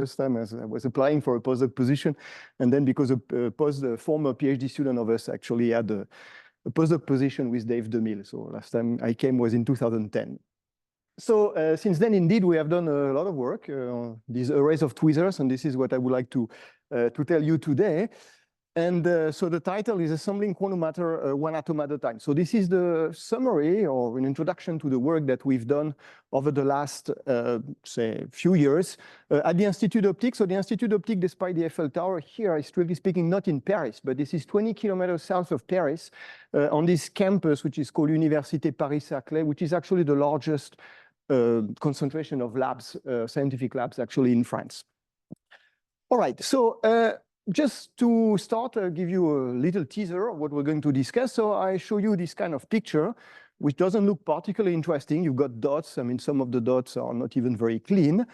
first time as I was applying for a postdoc position. And then because a former PhD student of us actually had a postdoc position with Dave DeMille. So last time I came was in 2010. So since then, indeed, we have done a lot of work on these arrays of tweezers, and this is what I would like to tell you today. And so the title is Assembling Quantum Matter One Atom at a Time. So this is the summary or an introduction to the work that we've done over the last, say, few years at the Institut d'Optique. So the Institut d'Optique, despite the Eiffel Tower here, is strictly speaking not in Paris, but this is 20 kilometers south of Paris on this campus, which is called Université Paris-Saclay, which is actually the largest concentration of labs, scientific labs, actually in France. All right, so just to start, I'll give you a little teaser of what we're going to discuss. So I show you this kind of picture, which doesn't look particularly interesting. You've got dots. I mean, some of the dots are not even very clean.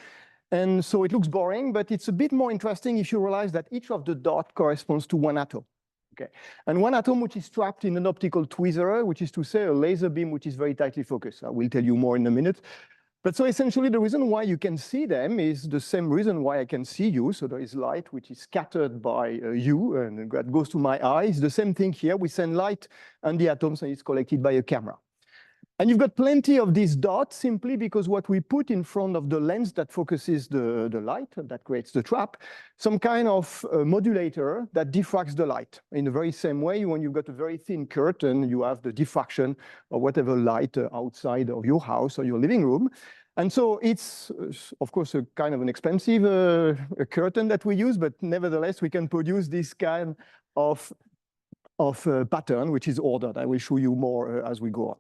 And so it looks boring, but it's a bit more interesting if you realize that each of the dots corresponds to one atom. Okay, and one atom which is trapped in an optical tweezer, which is to say a laser beam which is very tightly focused. I will tell you more in a minute. But so essentially the reason why you can see them is the same reason why I can see you. So there is light which is scattered by you and that goes to my eyes. The same thing here, we send light on the atoms and it's collected by a camera. And you've got plenty of these dots simply because what we put in front of the lens that focuses the light, that creates the trap, some kind of modulator that diffracts the light. In the very same way, when you've got a very thin curtain, you have the diffraction of whatever light outside of your house or your living room. And so it's, of course, a kind of an expensive curtain that we use, but nevertheless, we can produce this kind of pattern, which is ordered. I will show you more as we go on.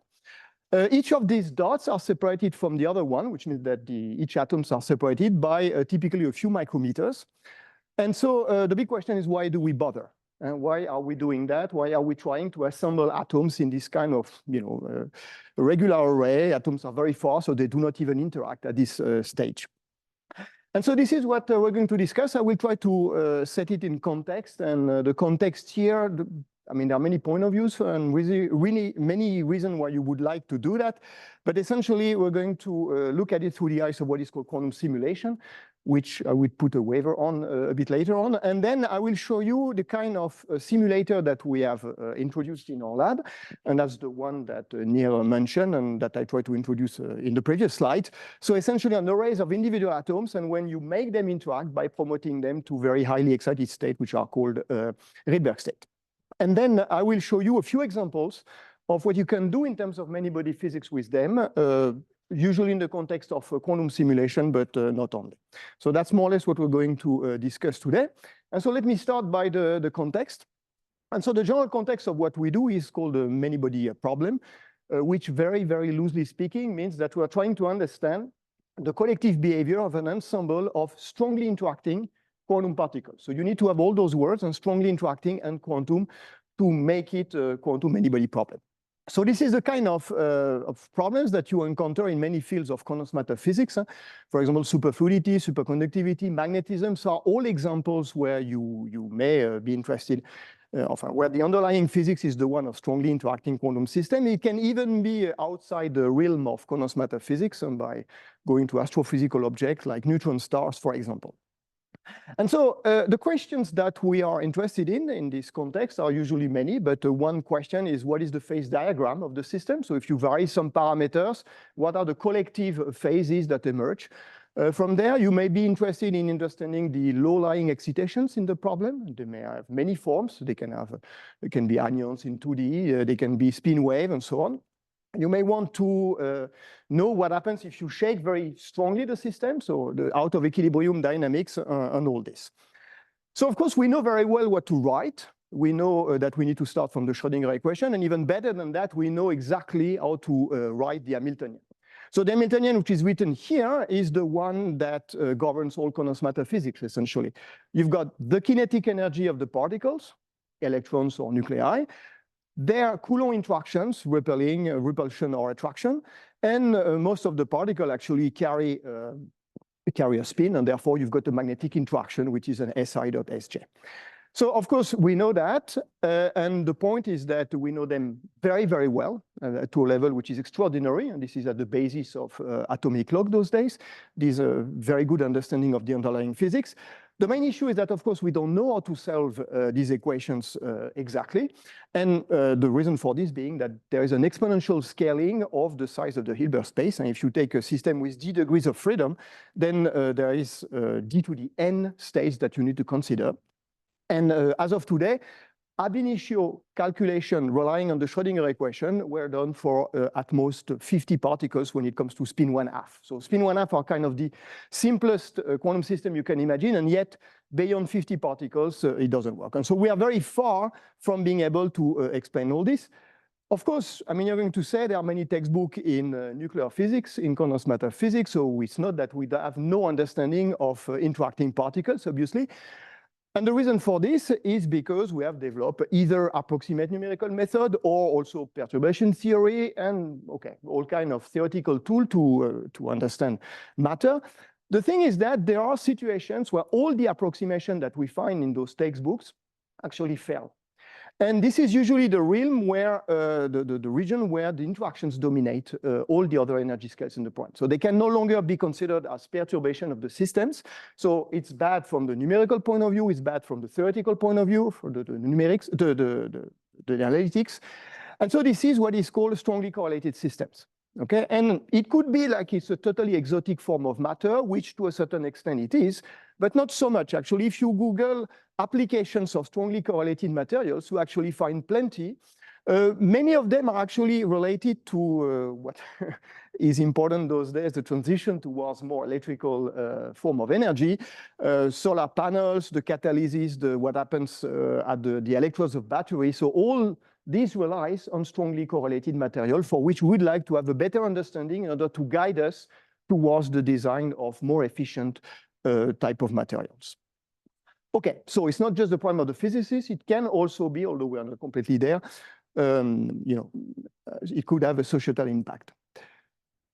Each of these dots are separated from the other one, which means that each atoms are separated by typically a few micrometers. And so the big question is, why do we bother? And why are we doing that? Why are we trying to assemble atoms in this kind of, regular array? Atoms are very far, so they do not even interact at this stage. And so this is what we're going to discuss. I will try to set it in context. And the context here, I mean, there are many point of views and really many reasons why you would like to do that. But essentially, we're going to look at it through the eyes of what is called quantum simulation, which I would put a waiver on a bit later on. And then I will show you the kind of simulator that we have introduced in our lab. And that's the one that Neil mentioned and that I tried to introduce in the previous slide. So essentially an array of individual atoms, and when you make them interact by promoting them to very highly excited state, which are called Rydberg state. And then I will show you a few examples of what you can do in terms of many-body physics with them, usually in the context of quantum simulation, but not only. So that's more or less what we're going to discuss today. And so let me start by the context. And so the general context of what we do is called a many-body problem, which very, very loosely speaking means that we're trying to understand the collective behavior of an ensemble of strongly interacting quantum particles. So you need to have all those words, and strongly interacting and quantum, to make it a quantum many-body problem. So this is the kind of problems that you encounter in many fields of condensed matter physics. For example, superfluidity, superconductivity, magnetism are all examples where you may be interested, where the underlying physics is the one of strongly interacting quantum system. It can even be outside the realm of condensed matter physics by going to astrophysical objects like neutron stars, for example. And so the questions that we are interested in this context are usually many, but one question is, what is the phase diagram of the system? So if you vary some parameters, what are the collective phases that emerge? From there, you may be interested in understanding the low-lying excitations in the problem. They may have many forms. They can be anyons in 2D, they can be spin wave, and so on. You may want to know what happens if you shake very strongly the system, so the out of equilibrium dynamics and all this. So of course, we know very well what to write. We know that we need to start from the Schrödinger equation, and even better than that, we know exactly how to write the Hamiltonian. So the Hamiltonian, which is written here, is the one that governs all condensed matter physics, essentially. You've got the kinetic energy of the particles, electrons or nuclei, their Coulomb interactions, repulsion or attraction, and most of the particles actually carry a spin, and therefore you've got a magnetic interaction, which is an SI dot Sj. So of course, we know that, and the point is that we know them very, very well to a level which is extraordinary, and this is at the basis of atomic clock those days. There's a very good understanding of the underlying physics. The main issue is that, of course, we don't know how to solve these equations exactly, and the reason for this being that there is an exponential scaling of the size of the Hilbert space, and if you take a system with d degrees of freedom, then there is d to the n states that you need to consider. And as of today, ab initio calculation relying on the Schrödinger equation were done for at most 50 particles when it comes to spin 1/2. So spin 1/2 are kind of the simplest quantum system you can imagine, and yet beyond 50 particles, it doesn't work. And so we are very far from being able to explain all this. Of course, I mean, you're going to say there are many textbooks in nuclear physics, in condensed matter physics, so it's not that we have no understanding of interacting particles, obviously. And the reason for this is because we have developed either approximate numerical method or also perturbation theory and, okay, all kind of theoretical tool to understand matter. The thing is that there are situations where all the approximation that we find in those textbooks actually fail. And this is usually the realm where, the region where the interactions dominate all the other energy scales in the point. So they can no longer be considered as perturbation of the systems. So it's bad from the numerical point of view, it's bad from the theoretical point of view, for the numerics, the analytics. And so this is what is called strongly correlated systems. Okay, and it could be like it's a totally exotic form of matter, which to a certain extent it is, but not so much. Actually, if you Google applications of strongly correlated materials, you actually find plenty. Many of them are actually related to what is important those days, the transition towards more electrical form of energy, solar panels, the catalysis, what happens at the electrodes of batteries. So all this relies on strongly correlated material for which we would like to have a better understanding in order to guide us towards the design of more efficient type of materials. Okay, so it's not just the problem of the physicists, it can also be, although we are not completely there, it could have a societal impact.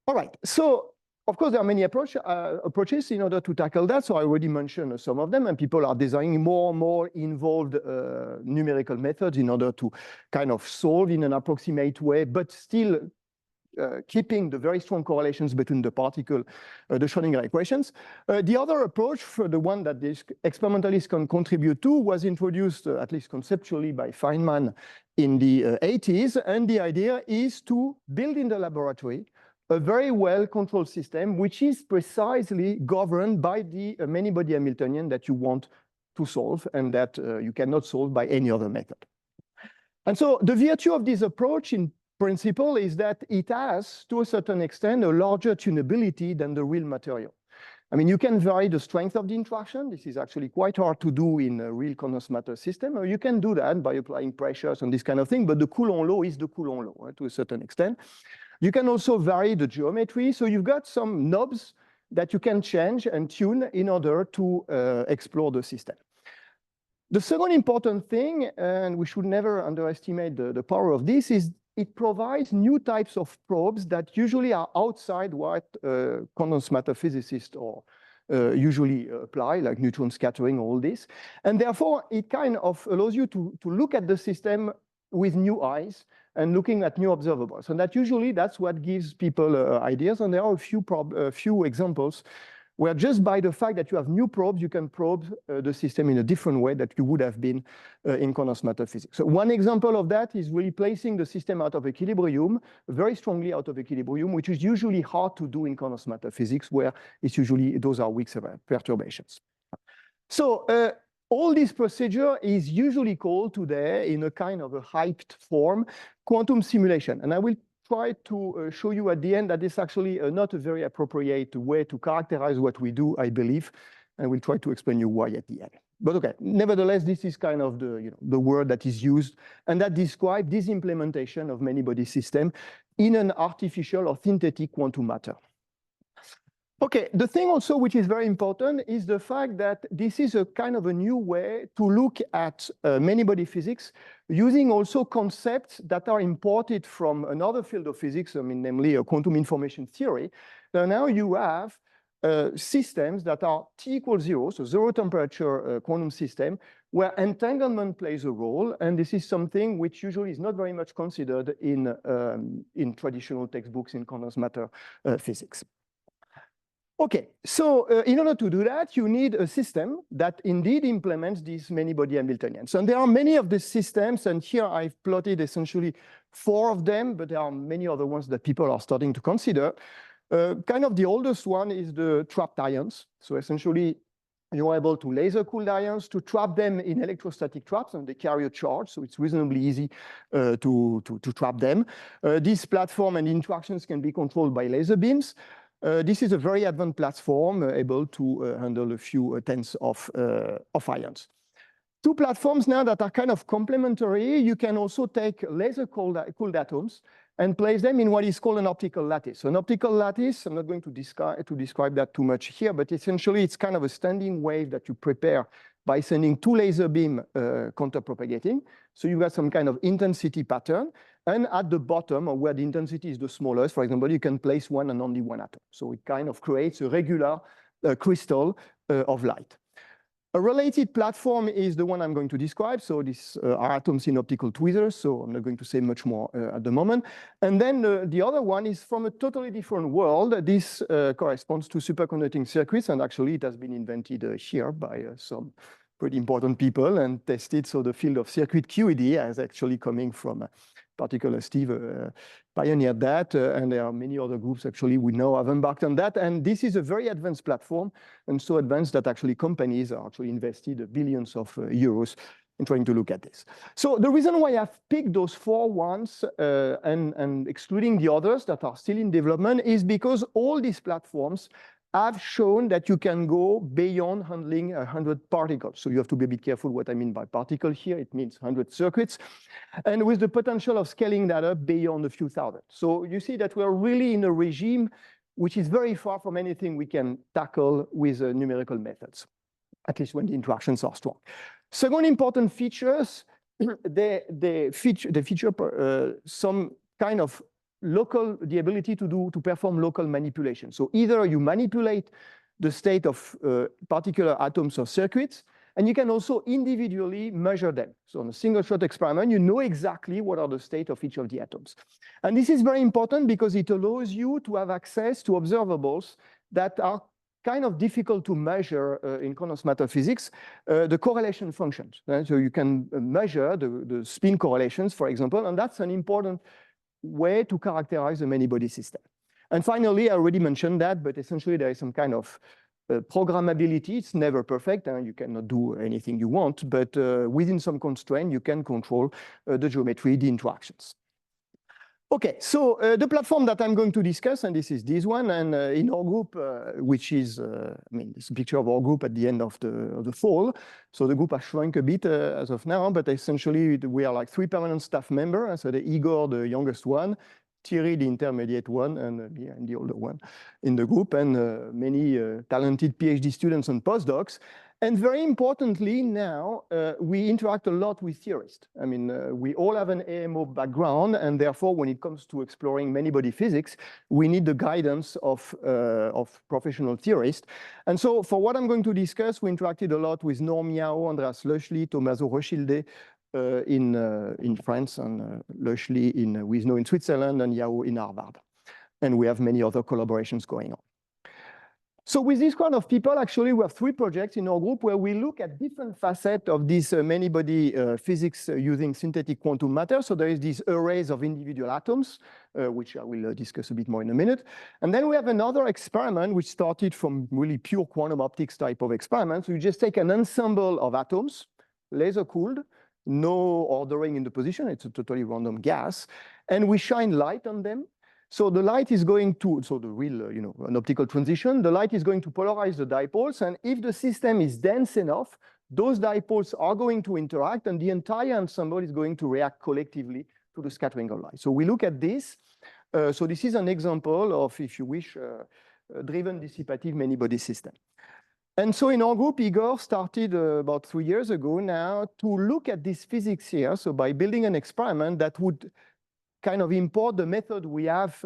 All right, so of course, there are many approaches in order to tackle that. So I already mentioned some of them, and people are designing more and more involved numerical methods in order to kind of solve in an approximate way, but still keeping the very strong correlations between the particle, the Schrödinger equations. The other approach, for the one that these experimentalists can contribute to, was introduced, at least conceptually, by Feynman in the 80s. And the idea is to build in the laboratory a very well-controlled system, which is precisely governed by the many-body Hamiltonian that you want to solve and that you cannot solve by any other method. And so the virtue of this approach in principle is that it has, to a certain extent, a larger tunability than the real material. I mean, you can vary the strength of the interaction. This is actually quite hard to do in a real condensed matter system. Or you can do that by applying pressures and this kind of thing, but the Coulomb law is the Coulomb law, right, to a certain extent. You can also vary the geometry. So you've got some knobs that you can change and tune in order to explore the system. The second important thing, and we should never underestimate the power of this, is it provides new types of probes that usually are outside what condensed matter physicists or usually apply, like neutron scattering, all this. And therefore, it kind of allows you to look at the system with new eyes and looking at new observables. And that usually, that's what gives people ideas. And there are a few examples where just by the fact that you have new probes, you can probe the system in a different way that you would have been in condensed matter physics. So one example of that is really placing the system out of equilibrium, very strongly out of equilibrium, which is usually hard to do in condensed matter physics, where it's usually, those are weak perturbations. So all this procedure is usually called today, in a kind of a hyped form, quantum simulation. And I will try to show you at the end that it's actually not a very appropriate way to characterize what we do, I believe, and we'll try to explain you why at the end. But okay, nevertheless, this is kind of the word that is used, and that describes this implementation of many-body system in an artificial or synthetic quantum matter. Okay, the thing also which is very important is the fact that this is a kind of a new way to look at many-body physics using also concepts that are imported from another field of physics, I mean, namely quantum information theory. So now you have systems that are T equals 0, so zero temperature quantum system, where entanglement plays a role. And this is something which usually is not very much considered in traditional textbooks in condensed matter physics. Okay, so in order to do that, you need a system that indeed implements these many-body Hamiltonians. And there are many of these systems, and here I've plotted essentially 4 of them, but there are many other ones that people are starting to consider. Kind of the oldest one is the trapped ions. So essentially, you're able to laser cool ions to trap them in electrostatic traps, and they carry a charge, so it's reasonably easy to trap them. This platform and interactions can be controlled by laser beams. This is a very advanced platform able to handle a few tens of ions. 2 platforms now that are kind of complementary. You can also take laser cooled atoms and place them in what is called an optical lattice. So an optical lattice, I'm not going to describe that too much here, but essentially it's kind of a standing wave that you prepare by sending 2 laser beam counterpropagating. So you've got some kind of intensity pattern. And at the bottom, or where the intensity is the smallest, for example, you can place one and only one atom. So it kind of creates a regular crystal of light. A related platform is the one I'm going to describe. So these are atoms in optical tweezers, so I'm not going to say much more at the moment. And then the other one is from a totally different world. This corresponds to superconducting circuits, and actually it has been invented here by some pretty important people and tested. So the field of circuit QED is actually coming from particular Steve pioneered that, and there are many other groups actually we know have embarked on that. And this is a very advanced platform, and so advanced that actually companies are actually invested billions of euros in trying to look at this. So the reason why I've picked those 4 ones and excluding the others that are still in development is because all these platforms have shown that you can go beyond handling 100 particles. So you have to be a bit careful what I mean by particle here. It means 100 circuits, and with the potential of scaling that up beyond a few thousand. So you see that we're really in a regime which is very far from anything we can tackle with numerical methods, at least when the interactions are strong. Second important features, they feature some kind of the ability to perform local manipulation. So either you manipulate the state of particular atoms or circuits, and you can also individually measure them. So on a single shot experiment, you know exactly what are the state of each of the atoms. And this is very important because it allows you to have access to observables that are kind of difficult to measure in condensed matter physics, the correlation functions. Right? So you can measure the spin correlations, for example, and that's an important way to characterize a many-body system. And finally, I already mentioned that, but essentially there is some kind of programmability. It's never perfect, and you cannot do anything you want, but within some constraint, you can control the geometry, the interactions. Okay, so the platform that I'm going to discuss, and this is this one, and in our group, which is, I mean, it's a picture of our group at the end of the fall. So the group has shrunk a bit as of now, but essentially we are like 3 permanent staff members. So the Igor, the youngest one, Thierry, the intermediate one, and me, and the older one in the group, and many talented PhD students and postdocs. And very importantly, now we interact a lot with theorists. I mean, we all have an AMO background, and therefore, when it comes to exploring many-body physics, we need the guidance of professional theorists. And so, for what I'm going to discuss, we interacted a lot with Norm Yao, Andreas Löschli, Tommaso Rochilde in France, and Löschli in Wisno in Switzerland, and Yao in Harvard. And we have many other collaborations going on. So with this kind of people, actually, we have 3 projects in our group where we look at different facets of this many-body physics using synthetic quantum matter. So there is these arrays of individual atoms, which I will discuss a bit more in a minute. And then we have another experiment which started from really pure quantum optics type of experiments. We just take an ensemble of atoms, laser-cooled, no ordering in the position, it's a totally random gas, and we shine light on them. So the light is going to, so the real, an optical transition, the light is going to polarize the dipoles. And if the system is dense enough, those dipoles are going to interact, and the entire ensemble is going to react collectively to the scattering of light. So we look at this. So this is an example of, if you wish, driven dissipative many-body system. And so in our group, Igor started about 3 years ago now to look at this physics here. So by building an experiment that would kind of import the method we have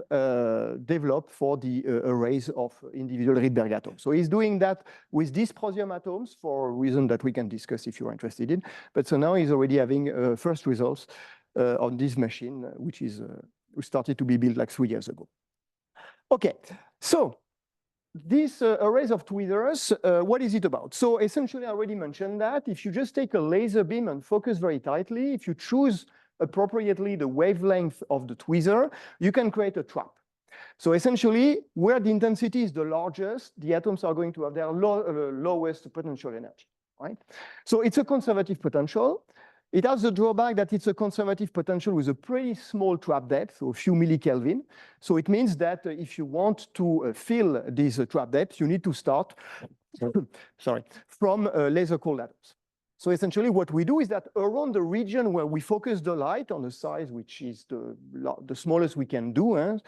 developed for the arrays of individual Rydberg atoms. So he's doing that with dysprosium atoms for a reason that we can discuss if you're interested in. But so now he's already having first results on this machine, which is started to be built like 3 years ago. Okay, so these arrays of tweezers, what is it about? So essentially, I already mentioned that if you just take a laser beam and focus very tightly, if you choose appropriately the wavelength of the tweezer, you can create a trap. So essentially, where the intensity is the largest, the atoms are going to have their lowest potential energy, right? So it's a conservative potential. It has the drawback that it's a conservative potential with a pretty small trap depth, so a few millikelvin. So it means that if you want to fill this trap depth, you need to start from laser cooled atoms. So essentially what we do is that around the region where we focus the light on the size which is the smallest we can do,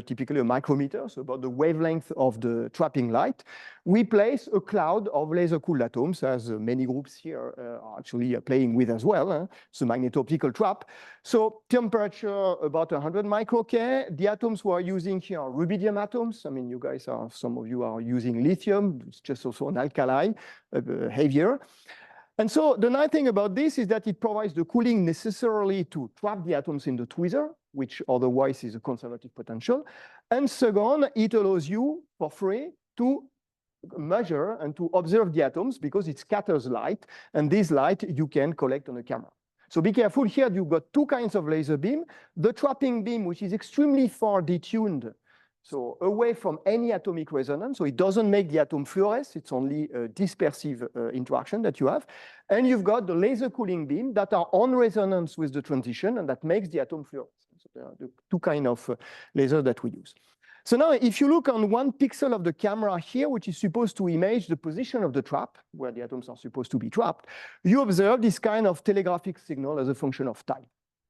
typically a micrometer, so about the wavelength of the trapping light, we place a cloud of laser-cooled atoms, as many groups here are actually playing with as well. It's a magneto-optical trap. So temperature about 100 microK. The atoms we are using here are rubidium atoms. I mean, you guys are, some of you are using lithium. It's just also an alkali, heavier. And so the nice thing about this is that it provides the cooling necessarily to trap the atoms in the tweezer, which otherwise is a conservative potential. And second, it allows you for free to measure and to observe the atoms because it scatters light, and this light you can collect on a camera. So be careful here, you've got two kinds of laser beam. The trapping beam, which is extremely far detuned, so away from any atomic resonance, so it doesn't make the atom fluoresce, it's only a dispersive interaction that you have. And you've got the laser cooling beam that are on resonance with the transition and that makes the atom fluoresce. So there are the two kinds of lasers that we use. So now if you look on one pixel of the camera here, which is supposed to image the position of the trap, where the atoms are supposed to be trapped, you observe this kind of telegraphic signal as a function of time.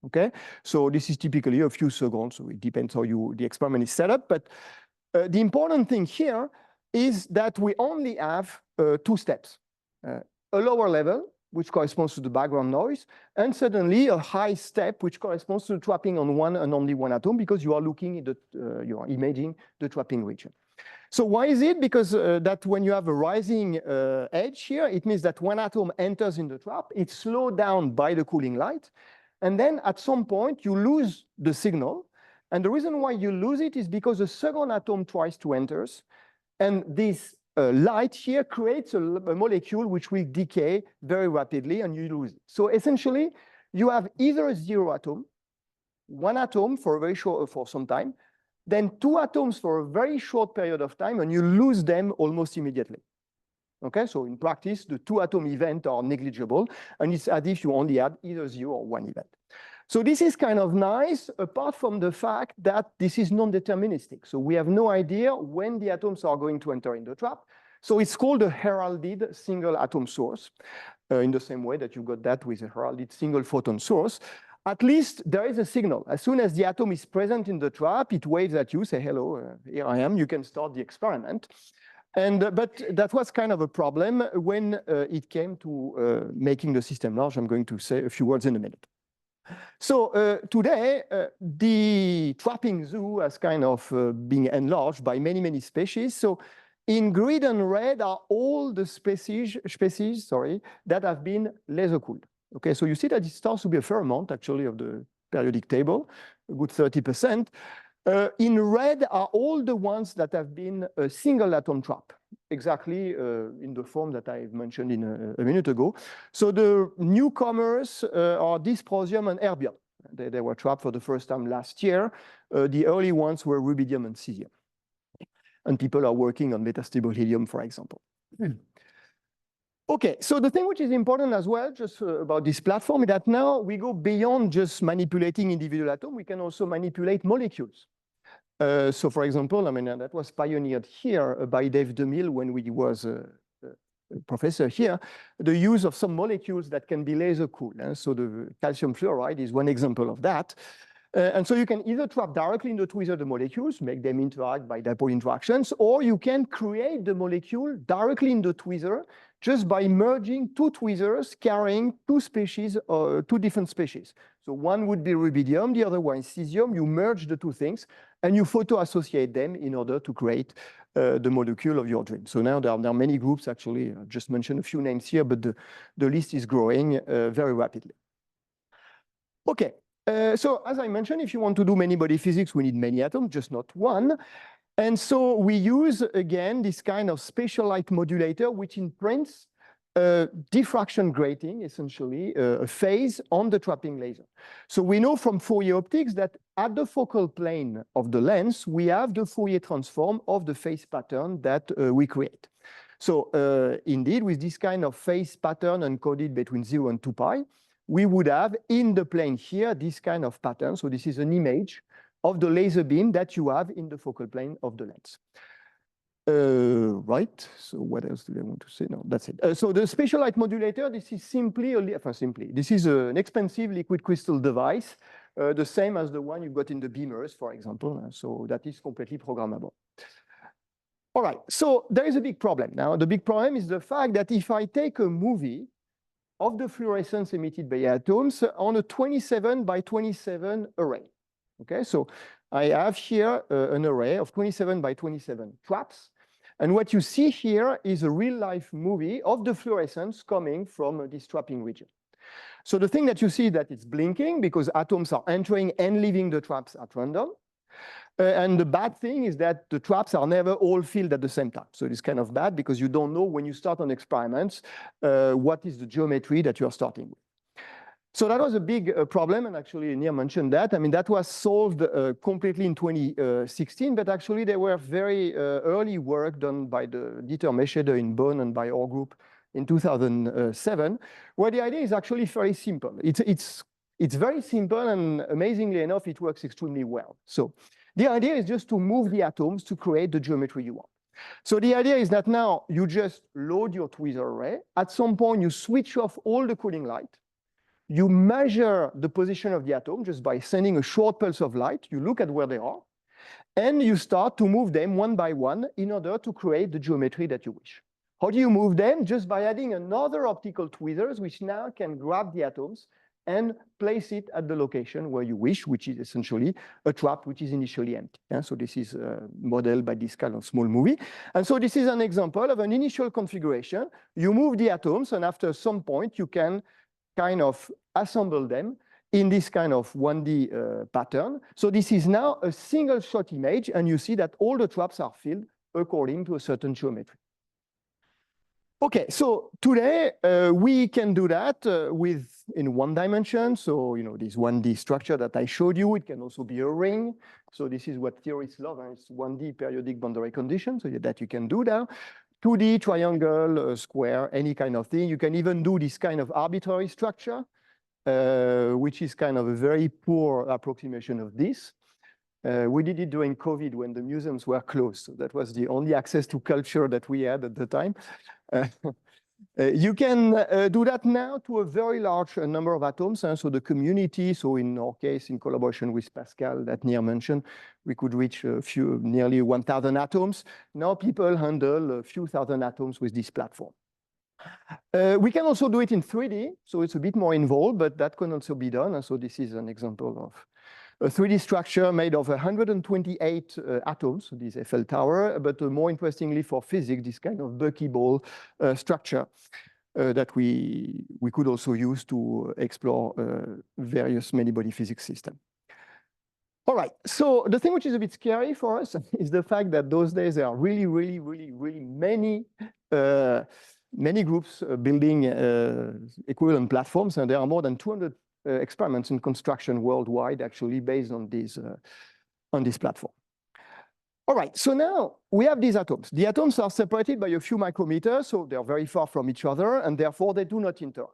Okay, so this is typically a few seconds, so it depends how the experiment is set up. But the important thing here is that we only have two steps. A lower level, which corresponds to the background noise, and suddenly a high step, which corresponds to trapping on one and only one atom, because you are looking at you are imaging the trapping region. So why is it? Because that when you have a rising edge here, it means that one atom enters in the trap, it's slowed down by the cooling light, and then at some point you lose the signal. And the reason why you lose it is because the second atom tries to enter, and this light here creates a molecule which will decay very rapidly, and you lose it. So essentially, you have either a zero atom, one atom for a very short, for some time, then two atoms for a very short period of time, and you lose them almost immediately. Okay, so in practice, the two atom events are negligible, and it's as if you only had either zero or one event. So this is kind of nice, apart from the fact that this is non-deterministic. So we have no idea when the atoms are going to enter in the trap. So it's called a heralded single atom source, in the same way that you got that with a heralded single photon source. At least there is a signal. As soon as the atom is present in the trap, it waves at you, say, hello, here I am, you can start the experiment. But that was kind of a problem when it came to making the system large. I'm going to say a few words in a minute. So today, the trapping zoo has kind of been enlarged by many, many species. So in green and red are all the species that have been laser cooled. Okay, so you see that it starts to be a fair amount actually of the periodic table, a good 30%. In red are all the ones that have been a single atom trap, exactly in the form that I mentioned in a minute ago. So the newcomers are dysprosium and erbium. They were trapped for the first time last year. The early ones were rubidium and cesium. And people are working on metastable helium, for example. Okay, so the thing which is important as well, just about this platform, is that now we go beyond just manipulating individual atoms. We can also manipulate molecules. So for example, I mean, that was pioneered here by Dave DeMille when he was a professor here, the use of some molecules that can be laser cooled. So the calcium fluoride is one example of that. And so you can either trap directly in the tweezer the molecules, make them interact by dipole interactions, or you can create the molecule directly in the tweezer just by merging two tweezers carrying two different species. So one would be rubidium, the other one is cesium. You merge the two things and you photo-associate them in order to create the molecule of your dream. So now there are many groups, actually. I just mentioned a few names here, but the list is growing very rapidly. Okay. So as I mentioned, if you want to do many body physics, we need many atoms, just not one. And so we use, again, this kind of spatial light modulator, which imprints a diffraction grating, essentially, a phase on the trapping laser. So we know from Fourier optics that at the focal plane of the lens, we have the Fourier transform of the phase pattern that we create. So indeed, with this kind of phase pattern encoded between 0 and 2 pi, we would have in the plane here this kind of pattern. So this is an image of the laser beam that you have in the focal plane of the lens. Right, so what else do I want to say? No, that's it. So the spatial light modulator, this is this is an expensive liquid crystal device, the same as the one you got in the beamers, for example. So that is completely programmable. All right, so there is a big problem. Now, the big problem is the fact that if I take a movie of the fluorescence emitted by atoms on a 27 by 27 array. Okay, so I have here an array of 27 by 27 traps. And what you see here is a real-life movie of the fluorescence coming from this trapping region. So the thing that you see is that it's blinking because atoms are entering and leaving the traps at random. And the bad thing is that the traps are never all filled at the same time. So it's kind of bad because you don't know when you start on experiments what is the geometry that you are starting with. So that was a big problem, and actually Nir mentioned that. I mean, that was solved completely in 2016, but actually there were very early work done by the Dieter Mescheder in Bonn and by our group in 2007, where the idea is actually very simple. It's very simple, and amazingly enough, it works extremely well. So the idea is just to move the atoms to create the geometry you want. So the idea is that now you just load your tweezer array. At some point, you switch off all the cooling light. You measure the position of the atom just by sending a short pulse of light. You look at where they are, and you start to move them one by one in order to create the geometry that you wish. How do you move them? Just by adding another optical tweezers, which now can grab the atoms and place it at the location where you wish, which is essentially a trap which is initially empty. Yeah? So this is modeled by this kind of small movie. And so this is an example of an initial configuration. You move the atoms, and after some point, you can kind of assemble them in this kind of 1D pattern. So this is now a single shot image, and you see that all the traps are filled according to a certain geometry. Okay, so today we can do that in one dimension. So, you know, this 1D structure that I showed you, it can also be a ring. So this is what theorists love, and it's 1D periodic boundary condition, so that you can do now. 2D, triangle, square, any kind of thing. You can even do this kind of arbitrary structure, which is kind of a very poor approximation of this. We did it during COVID when the museums were closed. So that was the only access to culture that we had at the time. You can do that now to a very large number of atoms. So the community, so in our case, in collaboration with Pasqal that Nir mentioned, we could reach nearly 1,000 atoms. Now people handle a few thousand atoms with this platform. We can also do it in 3D, so it's a bit more involved, but that can also be done. And so this is an example of a 3D structure made of 128 atoms, this Eiffel Tower, but more interestingly for physics, this kind of buckyball structure that we could also use to explore various many-body physics systems. All right, so the thing which is a bit scary for us is the fact that those days there are really many groups building equivalent platforms, and there are more than 200 experiments in construction worldwide actually based on this platform. All right, so now we have these atoms. The atoms are separated by a few micrometers, so they're very far from each other, and therefore they do not interact.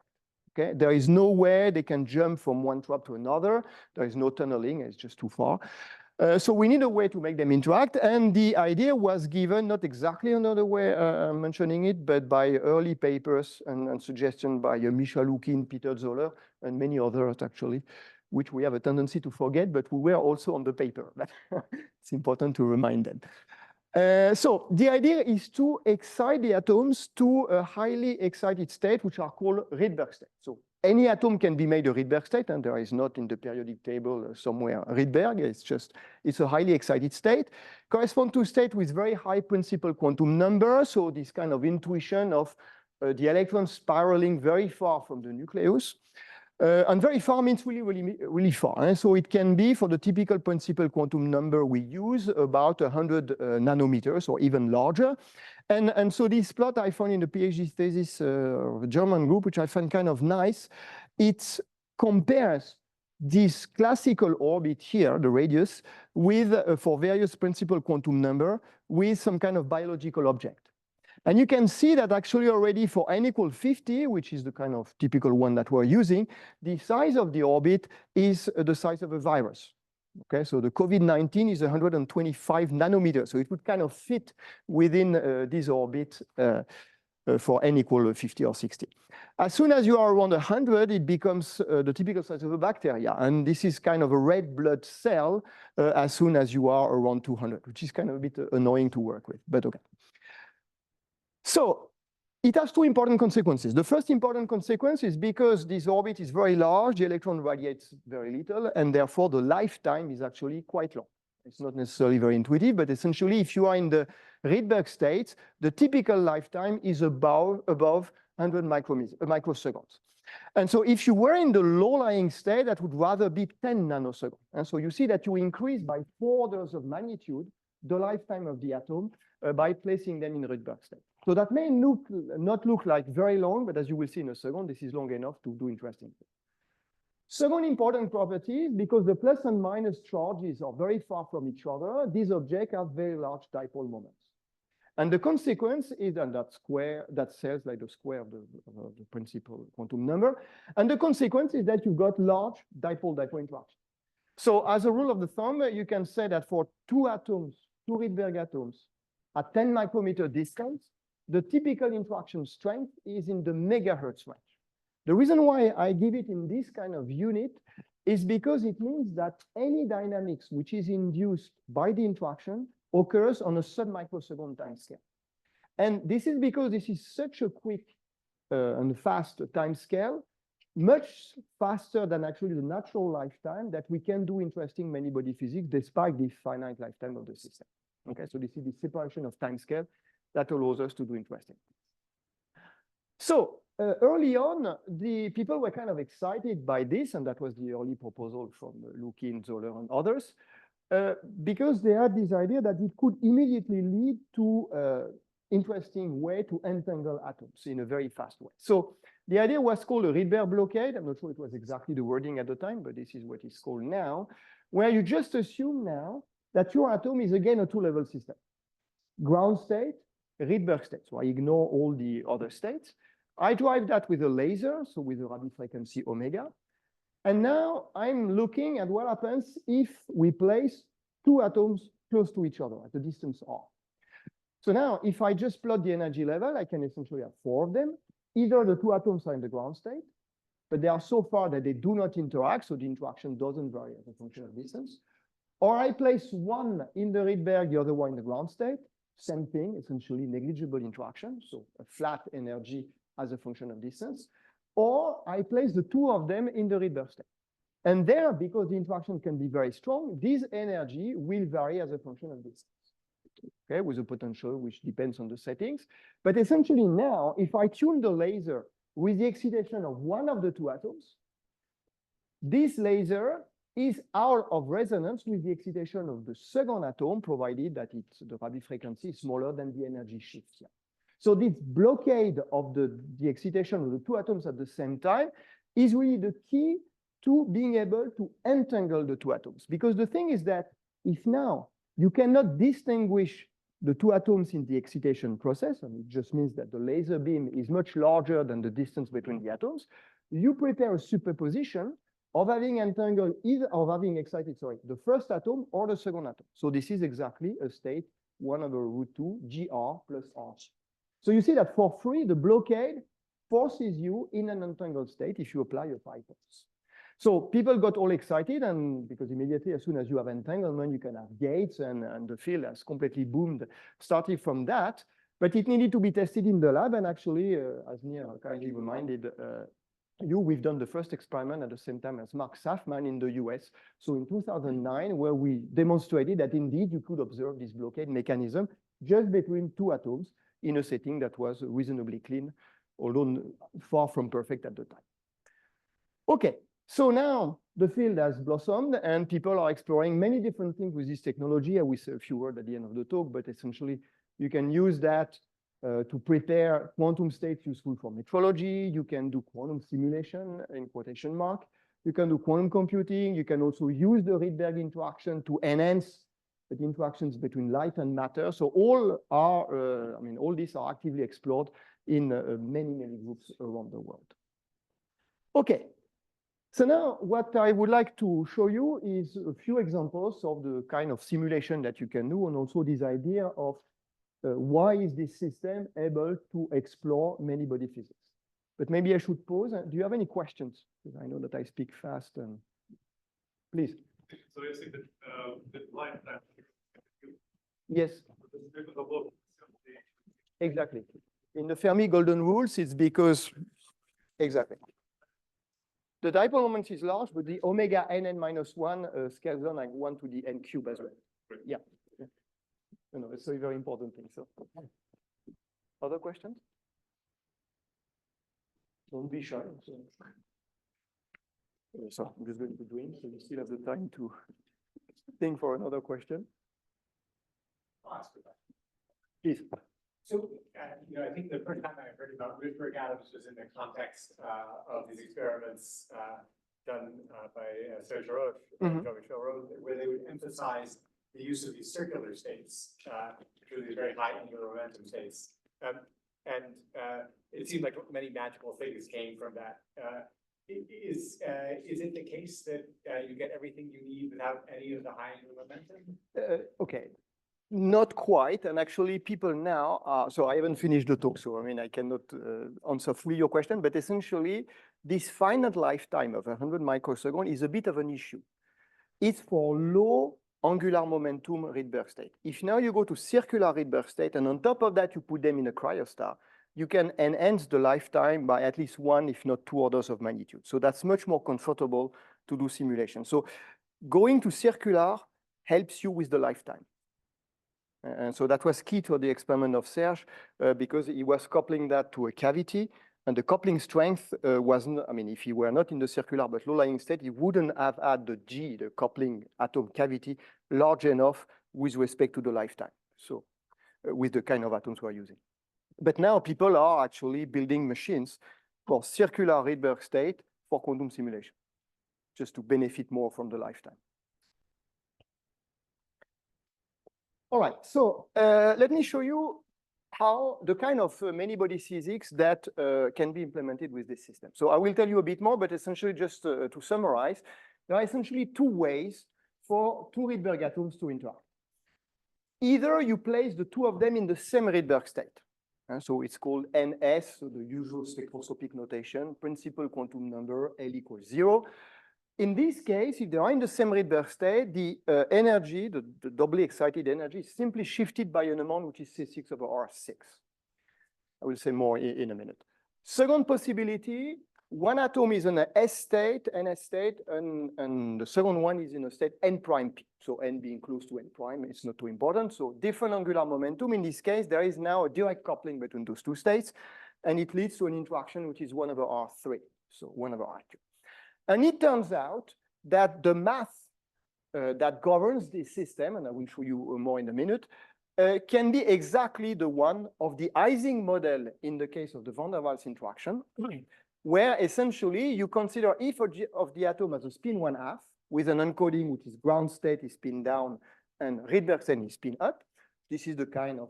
Okay, there is no way they can jump from one trap to another. There is no tunneling, it's just too far. So we need a way to make them interact, and the idea was given not exactly another way I'm mentioning it, but by early papers and suggestion by Michał Lukin, Peter Zoller, and many others actually, which we have a tendency to forget, but we were also on the paper. It's important to remind them. So the idea is to excite the atoms to a highly excited state, which are called Rydberg states. So any atom can be made a Rydberg state, and there is not in the periodic table somewhere Rydberg. It's a highly excited state, correspond to a state with very high principal quantum number. So this kind of intuition of the electron spiraling very far from the nucleus. And very far means really far. So it can be, for the typical principal quantum number we use, about 100 nanometers or even larger. And so this plot I found in the PhD thesis of a German group, which I find kind of nice. It compares this classical orbit here, the radius, with, for various principal quantum number, with some kind of biological object. And you can see that actually already for n equal 50, which is the kind of typical one that we're using, the size of the orbit is the size of a virus. Okay, so the COVID-19 is 125 nanometers. So it would kind of fit within this orbit for n equal 50 or 60. As soon as you are around 100, it becomes the typical size of a bacteria. And this is kind of a red blood cell as soon as you are around 200, which is kind of a bit annoying to work with, but okay. So it has two important consequences. The first important consequence is because this orbit is very large, the electron radiates very little, and therefore the lifetime is actually quite long. It's not necessarily very intuitive, but essentially if you are in the Rydberg state, the typical lifetime is above 100 microseconds. And so if you were in the low-lying state, that would rather be 10 nanoseconds. And so you see that you increase by 4 orders of magnitude the lifetime of the atom by placing them in Rydberg state. So that may not look like very long, but as you will see in a second, this is long enough to do interesting things. Second important property is because the plus and minus charges are very far from each other, these objects have very large dipole moments. And the consequence is, and that says like the square of the principal quantum number. And the consequence is that you've got large dipole-dipole interaction. So as a rule of the thumb, you can say that for two Rydberg atoms at 10 micrometer distance, the typical interaction strength is in the megahertz range. The reason why I give it in this kind of unit is because it means that any dynamics which is induced by the interaction occurs on a sub-microsecond time scale. And this is because this is such a quick and fast time scale, much faster than actually the natural lifetime, that we can do interesting many-body physics despite the finite lifetime of the system. Okay, so this is the separation of time scale that allows us to do interesting things. So early on, the people were kind of excited by this, and that was the early proposal from Lukin, Zoller, and others, because they had this idea that it could immediately lead to interesting way to entangle atoms in a very fast way. So the idea was called a Rydberg blockade. I'm not sure it was exactly the wording at the time, but this is what it's called now, where you just assume now that your atom is again a two-level system. Ground state, Rydberg state. So I ignore all the other states. I drive that with a laser, so with a radio frequency omega. And now I'm looking at what happens if we place two atoms close to each other at a distance r. So now if I just plot the energy level, I can essentially have 4 of them. Either the two atoms are in the ground state, but they are so far that they do not interact, so the interaction doesn't vary as a function of distance. Or I place one in the Rydberg, the other one in the ground state. Same thing, essentially negligible interaction, so a flat energy as a function of distance. Or I place the two of them in the Rydberg state. And there, because the interaction can be very strong, this energy will vary as a function of distance. Okay, with a potential which depends on the settings. But essentially now, if I tune the laser with the excitation of one of the two atoms, this laser is out of resonance with the excitation of the second atom, provided that the radio frequency is smaller than the energy shift here. So this blockade of the excitation of the two atoms at the same time is really the key to being able to entangle the two atoms. Because the thing is that if now you cannot distinguish the two atoms in the excitation process, and it just means that the laser beam is much larger than the distance between the atoms, you prepare a superposition of having entangled excited the first atom or the second atom. So this is exactly a state 1/√2 GR plus R. So you see that for free, the blockade forces you in an entangled state if you apply a pi pulse. So people got all excited, and because immediately, as soon as you have entanglement, you can have gates, and the field has completely boomed, starting from that. But it needed to be tested in the lab, and actually, as Nir kindly reminded we've done the first experiment at the same time as Mark Safman in the US. So in 2009, where we demonstrated that indeed you could observe this blockade mechanism just between two atoms in a setting that was reasonably clean, although far from perfect at the time. Okay, so now the field has blossomed and people are exploring many different things with this technology. I will say a few words at the end of the talk, but essentially you can use that to prepare quantum states useful for metrology. You can do quantum simulation in quotation mark. You can do quantum computing. You can also use the Rydberg interaction to enhance the interactions between light and matter. So all are, all these are actively explored in many, many groups around the world. Okay, so now what I would like to show you is a few examples of the kind of simulation that you can do, and also this idea of why is this system able to explore many body physics? But maybe I should pause. Do you have any questions? Because I know that I speak fast. And please. So you say that the lifetime. Yes. Exactly. In the Fermi golden rules, it's because exactly. The dipole moment is large, but the omega nn minus 1 scales on like 1 to the n cube as well. Yeah. No, it's a very important thing. So, other questions? Don't be shy. So I'm just going to drink, so you still have the time to think for another question. Please. So, I think the first time I heard about Rydberg atoms was in the context of these experiments done by Serge Roche, where they would emphasize the use of these circular states, through these very high angular momentum states. It seemed like many magical things came from that. Is it the case that you get everything you need without any of the high angular momentum? Okay. Not quite, and actually people now are, so I haven't finished the talk, so I cannot answer fully your question, but essentially this finite lifetime of 100 microseconds is a bit of an issue. It's for low angular momentum Rydberg state. If now you go to circular Rydberg state, and on top of that you put them in a cryostar, you can enhance the lifetime by at least 1, if not 2 orders of magnitude. So that's much more comfortable to do simulation. So going to circular helps you with the lifetime. And so that was key to the experiment of Serge, because he was coupling that to a cavity, and the coupling strength was not, if he were not in the circular but low-lying state, he wouldn't have had the G, the coupling atom cavity, large enough with respect to the lifetime. So with the kind of atoms we're using. But now people are actually building machines for circular Rydberg state for quantum simulation, just to benefit more from the lifetime. All right, so let me show you how the kind of many-body physics that can be implemented with this system. So I will tell you a bit more, but essentially just to summarize, there are essentially 2 ways for 2 Rydberg atoms to interact. Either you place the 2 of them in the same Rydberg state. So it's called NS, so the usual spectroscopic notation, principal quantum number, L equals 0. In this case, if they are in the same Rydberg state, the energy, the doubly excited energy, is simply shifted by an amount which is C6 over R6. I will say more in a minute. Second possibility, one atom is in an S state, NS state, and the second one is in a state N prime P. So N being close to N prime, it's not too important. So different angular momentum. In this case, there is now a direct coupling between those 2 states, and it leads to an interaction which is 1 over R3, so 1 over R cubed. And it turns out that the math that governs this system, and I will show you more in a minute, can be exactly the one of the Ising model in the case of the van der Waals interaction, where essentially you consider each of the atom as a spin 1/2 with an encoding which is ground state is spin down and Rydberg state is spin up. This is the kind of,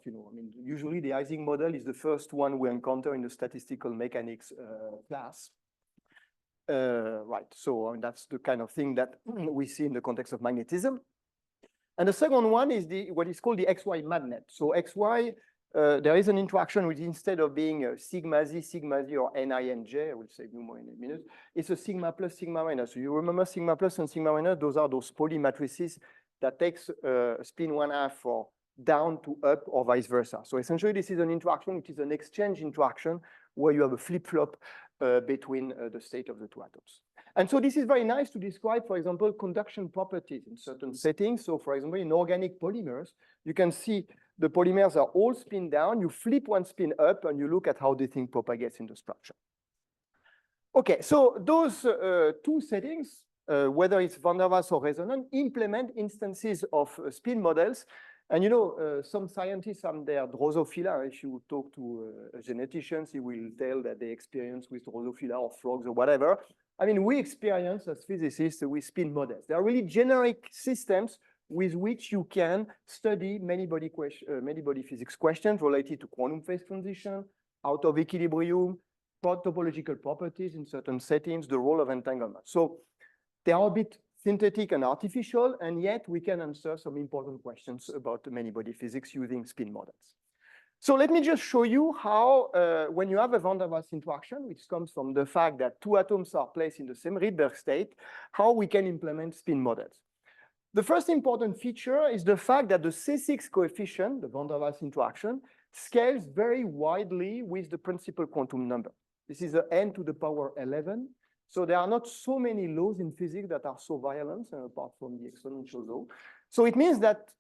usually the Ising model is the first one we encounter in the statistical mechanics class. Right, so that's the kind of thing that we see in the context of magnetism. And the second one is what is called the XY magnet. So XY there is an interaction which instead of being sigma Z, or Ni and J, I will say you more in a minute, it's a sigma plus, sigma minus. So you remember sigma plus and sigma minus, those are those Pauli matrices that takes spin 1/2 for down to up or vice versa. So essentially, this is an interaction which is an exchange interaction where you have a flip-flop between the state of the two atoms. And so this is very nice to describe, for example, conduction properties in certain settings. So for example, in organic polymers, you can see the polymers are all spin down. You flip one spin up and you look at how the thing propagates in the structure. Okay, so those two settings, whether it's van der Waals or resonant, implement instances of spin models. And you know, some scientists are their Drosophila. If you talk to geneticians, he will tell that they experience with Drosophila or frogs or whatever. I mean, we experience as physicists with spin models. They are really generic systems with which you can study many body physics questions related to quantum phase transition, out of equilibrium, topological properties in certain settings, the role of entanglement. So they are a bit synthetic and artificial, and yet we can answer some important questions about many body physics using spin models. So let me just show you how, when you have a van der Waals interaction, which comes from the fact that two atoms are placed in the same Rydberg state, how we can implement spin models. The first important feature is the fact that the C6 coefficient, the van der Waals interaction, scales very widely with the principal quantum number. This is n to the power 11. So there are not so many laws in physics that are so violent, apart from the exponential law. So it means that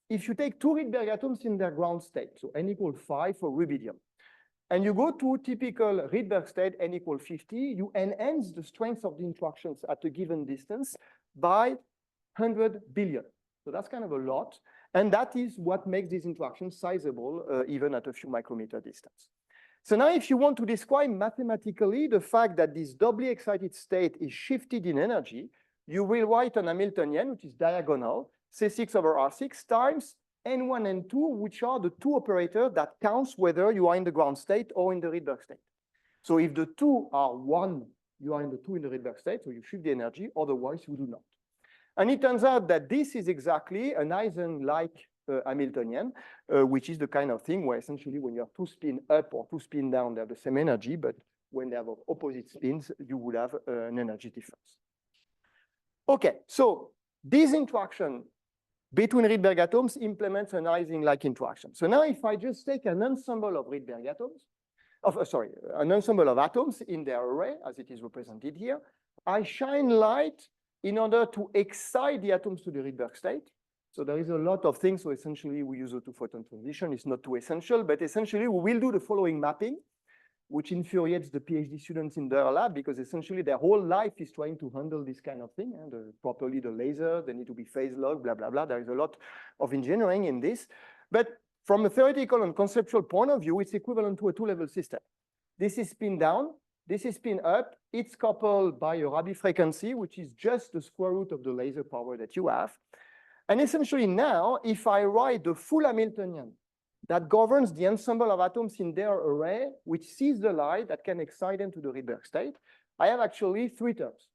if you take two Rydberg atoms in their ground state, so n equals 5 for rubidium, and you go to typical Rydberg state n equals 50, you enhance the strength of the interactions at a given distance by 100 billion. So that's kind of a lot. And that is what makes these interactions sizable, even at a few micrometer distance. So now if you want to describe mathematically the fact that this doubly excited state is shifted in energy, you will write an Hamiltonian, which is diagonal, C6 over R6 times N1 and 2, which are the two operators that counts whether you are in the ground state or in the Rydberg state. So if the two are 1, you are in the 2 in the Rydberg state, so you shift the energy, otherwise you do not. And it turns out that this is exactly an Eisen-like Hamiltonian, which is the kind of thing where essentially when you have two spin up or two spin down, they have the same energy, but when they have opposite spins, you would have an energy difference. Okay, so this interaction between Rydberg atoms implements an Eisen-like interaction. So now if I just take an ensemble of Rydberg atoms, an ensemble of atoms in their array, as it is represented here, I shine light in order to excite the atoms to the Rydberg state. So there is a lot of things. So essentially, we use a two-photon transition. It's not too essential, but essentially, we will do the following mapping, which infuriates the PhD students in their lab because essentially their whole life is trying to handle this kind of thing, and properly the laser, they need to be phase log, blah, blah, blah. There is a lot of engineering in this. But from a theoretical and conceptual point of view, it's equivalent to a two-level system. This is spin down. This is spin up. It's coupled by a Rabi frequency, which is just the square root of the laser power that you have. And essentially now, if I write the full Hamiltonian that governs the ensemble of atoms in their array, which sees the light that can excite them to the Rydberg state, I have actually 3 terms.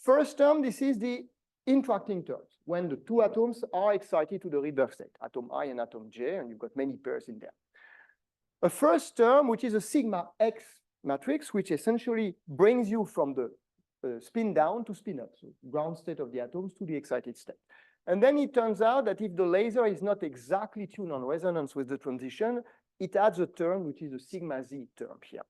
First term, this is the interacting terms, when the two atoms are excited to the Rydberg state, atom I and atom J, and you've got many pairs in there. A first term, which is a sigma X matrix, which essentially brings you from the spin down to spin up, so ground state of the atoms to the excited state. And then it turns out that if the laser is not exactly tuned on resonance with the transition, it adds a term, which is a sigma Z term here.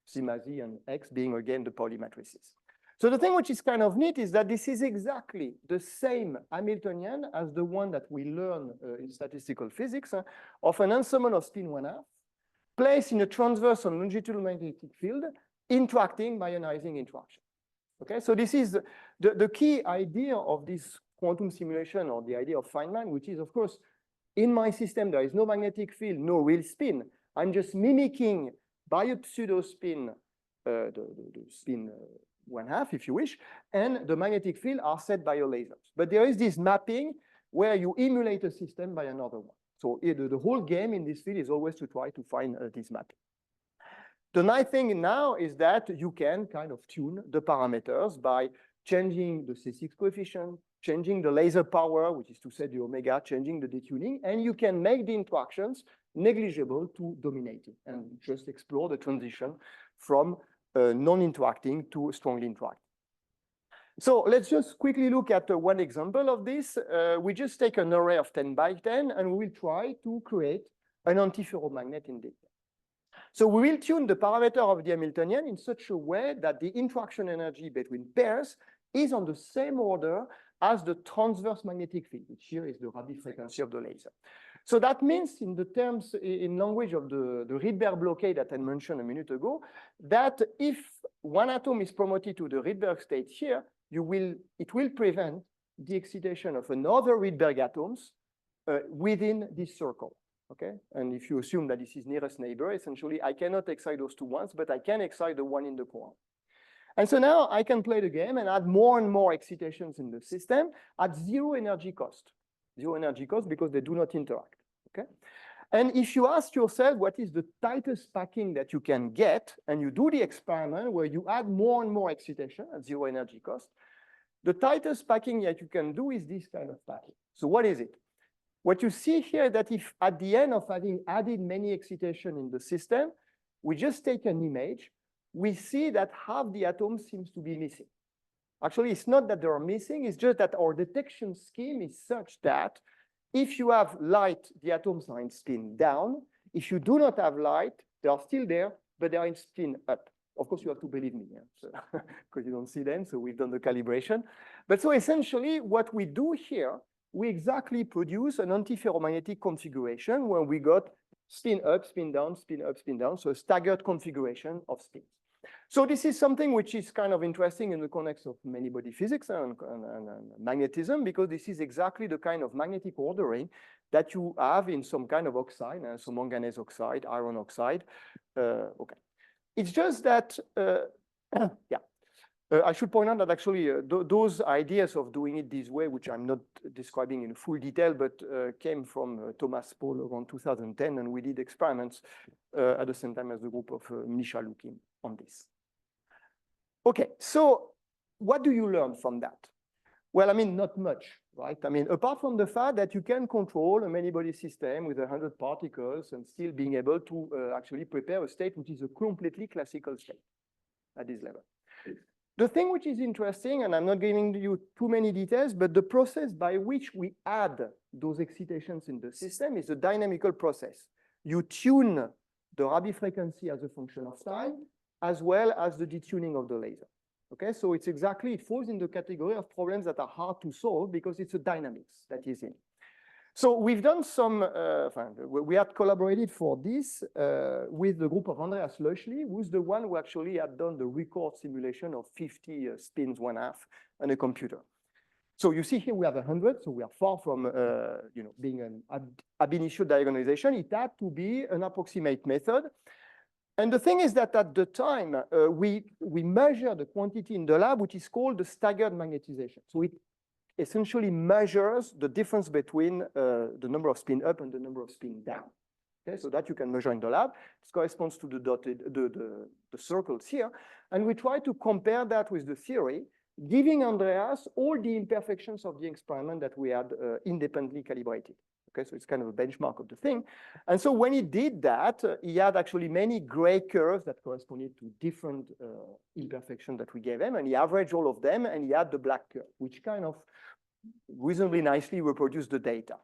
Sigma Z and X being, again, the Pauli matrices. So the thing which is kind of neat is that this is exactly the same Hamiltonian as the one that we learn in statistical physics of an ensemble of spin 1/2 placed in a transverse and longitudinal magnetic field interacting by an Ising interaction. Okay, so this is the key idea of this quantum simulation, or the idea of Feynman, which is, of course, in my system, there is no magnetic field, no real spin. I'm just mimicking by a pseudo spin, the spin 1/2, if you wish, and the magnetic field are set by your lasers. But there is this mapping where you emulate a system by another one. So the whole game in this field is always to try to find this mapping. The nice thing now is that you can kind of tune the parameters by changing the C6 coefficient, changing the laser power, which is to say the omega, changing the detuning, and you can make the interactions negligible to dominating, and just explore the transition from non-interacting to strongly interacting. So let's just quickly look at one example of this. We just take an array of 10 by 10, and we will try to create an antiferromagnet in detail. So we will tune the parameter of the Hamiltonian in such a way that the interaction energy between pairs is on the same order as the transverse magnetic field, which here is the Rabi frequency of the laser. So that means, in the terms, in language of the Rydberg blockade that I mentioned a minute ago, that if one atom is promoted to the Rydberg state here, it will prevent the excitation of another Rydberg atoms within this circle. Okay, and if you assume that this is nearest neighbor, essentially I cannot excite those two ones, but I can excite the one in the core. And so now I can play the game and add more and more excitations in the system at zero energy cost. Zero energy cost because they do not interact. Okay, and if you ask yourself what is the tightest packing that you can get, and you do the experiment where you add more and more excitation at zero energy cost, the tightest packing that you can do is this kind of packing. So what is it? What you see here that if at the end of having added many excitation in the system, we just take an image, we see that half the atoms seems to be missing. Actually, it's not that they are missing, it's just that our detection scheme is such that if you have light, the atoms are in spin down. If you do not have light, they are still there, but they are in spin up. Of course, you have to believe me, because you don't see them, so we've done the calibration. But so essentially, what we do here, we exactly produce an antiferromagnetic configuration where we got spin up, spin down, spin up, spin down, so a staggered configuration of spins. So this is something which is kind of interesting in the context of many-body physics and magnetism, because this is exactly the kind of magnetic ordering that you have in some kind of oxide, so manganese oxide, iron oxide. Okay, it's just that, yeah. I should point out that actually those ideas of doing it this way, which I'm not describing in full detail, but came from Thomas Paul around 2010, and we did experiments at the same time as the group of Misha looking on this. Okay, so what do you learn from that? Well, I mean, not much, right? I mean, apart from the fact that you can control a many-body system with 100 particles and still being able to actually prepare a state which is a completely classical state at this level. The thing which is interesting, and I'm not giving you too many details, but the process by which we add those excitations in the system is a dynamical process. You tune the Rabi frequency as a function of time, as well as the detuning of the laser. Okay, so it's exactly, it falls in the category of problems that are hard to solve because it's a dynamics that is in. So we've done some, we had collaborated for this with the group of Andreas Löschli, who's the one who actually had done the record simulation of 50 spins 1/2 on a computer. So you see here we have 100, so we are far from being an ab initio diagonalization. It had to be an approximate method. And the thing is that at the time, we measure the quantity in the lab, which is called the staggered magnetization. So it essentially measures the difference between the number of spin up and the number of spin down. Okay, so that you can measure in the lab. This corresponds to the dotted, the circles here. And we try to compare that with the theory, giving Andreas all the imperfections of the experiment that we had independently calibrated. Okay, so it's kind of a benchmark of the thing. And so when he did that, he had actually many gray curves that corresponded to different imperfections that we gave him, and he averaged all of them, and he had the black curve, which kind of reasonably nicely reproduced the data.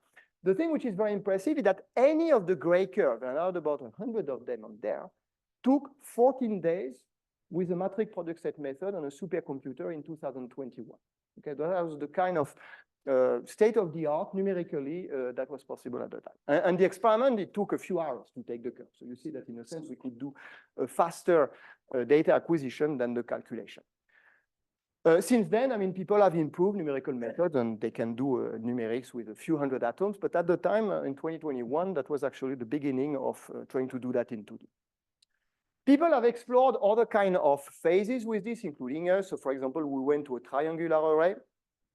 The thing which is very impressive is that any of the gray curves, and I had about 100 of them on there, took 14 days with the matrix product set method on a supercomputer in 2021. Okay, that was the kind of state-of-the-art numerically that was possible at the time. And the experiment, it took a few hours to take the curve. So you see that in a sense, we could do a faster data acquisition than the calculation. Since then, I mean, people have improved numerical methods and they can do numerics with a few hundred atoms. But at the time, in 2021, that was actually the beginning of trying to do that in 2D. People have explored other kind of phases with this, including us. So for example, we went to a triangular array.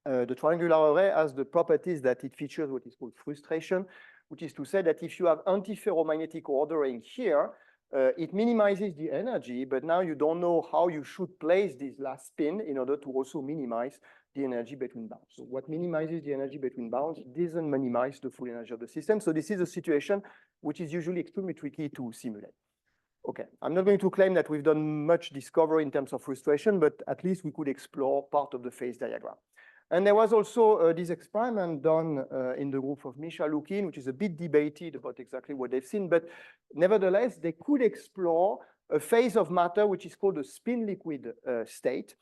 The triangular array has the properties that it features what is called frustration, which is to say that if you have antiferromagnetic ordering here, it minimizes the energy, but now you don't know how you should place this last spin in order to also minimize the energy between bounds. So what minimizes the energy between bounds doesn't minimize the full energy of the system. So this is a situation which is usually extremely tricky to simulate. Okay, I'm not going to claim that we've done much discovery in terms of frustration, but at least we could explore part of the phase diagram. And there was also this experiment done in the group of Misha Lukin, which is a bit debated about exactly what they've seen, but nevertheless, they could explore a phase of matter which is called a spin liquid state,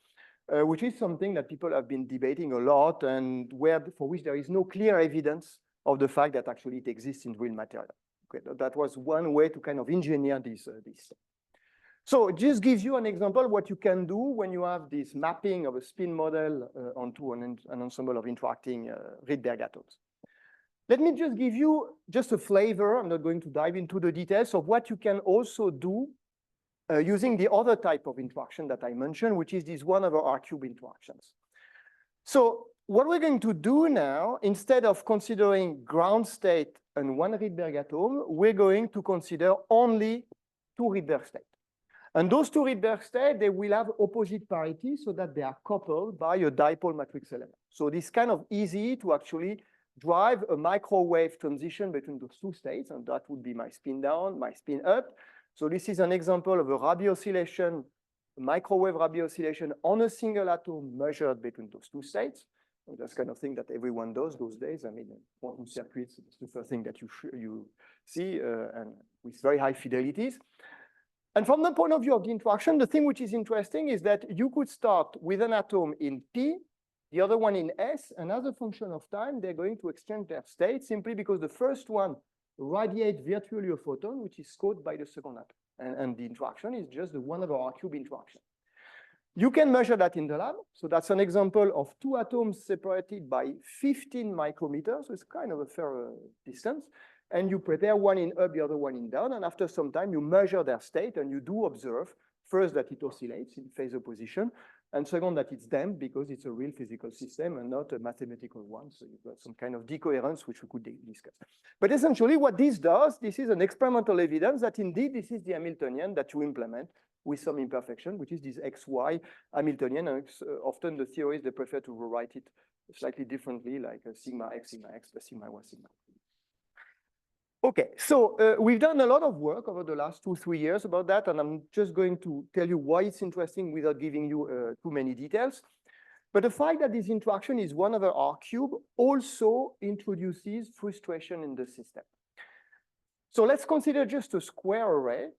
which is something that people have been debating a lot and for which there is no clear evidence of the fact that actually it exists in real material. Okay, that was one way to kind of engineer this. So it just gives you an example of what you can do when you have this mapping of a spin model onto an ensemble of interacting Rydberg atoms. Let me just give you just a flavor. I'm not going to dive into the details of what you can also do using the other type of interaction that I mentioned, which is this 1/r³ interactions. So what we're going to do now, instead of considering ground state and one Rydberg atom, we're going to consider only two Rydberg states. And those two Rydberg states, they will have opposite parity so that they are coupled by a dipole matrix element. So this is kind of easy to actually drive a microwave transition between those two states, and that would be my spin down, my spin up. So this is an example of a Rabi oscillation, a microwave Rabi oscillation on a single atom measured between those two states. And that's kind of thing that everyone does those days. I mean, quantum circuits, it's the first thing that you see, and with very high fidelities. And from the point of view of the interaction, the thing which is interesting is that you could start with an atom in P, the other one in S, and as a function of time, they're going to exchange their state simply because the first one radiates virtually a photon, which is caught by the second atom. And the interaction is just the 1/r³ interaction. You can measure that in the lab. So that's an example of two atoms separated by 15 micrometers. So it's kind of a fair distance. And you prepare one in up, the other one in down. And after some time, you measure their state and you do observe first that it oscillates in phase opposition, and second that it's damped because it's a real physical system and not a mathematical one. So you've got some kind of decoherence which we could discuss. But essentially what this does, this is an experimental evidence that indeed this is the Hamiltonian that you implement with some imperfection, which is this XY Hamiltonian. And often the theories, they prefer to rewrite it slightly differently, like sigma x plus sigma y sigma. Okay, so we've done a lot of work over the last 2-3 years about that, and I'm just going to tell you why it's interesting without giving you too many details. But the fact that this interaction is 1/r³ also introduces frustration in the system. So let's consider just a square array,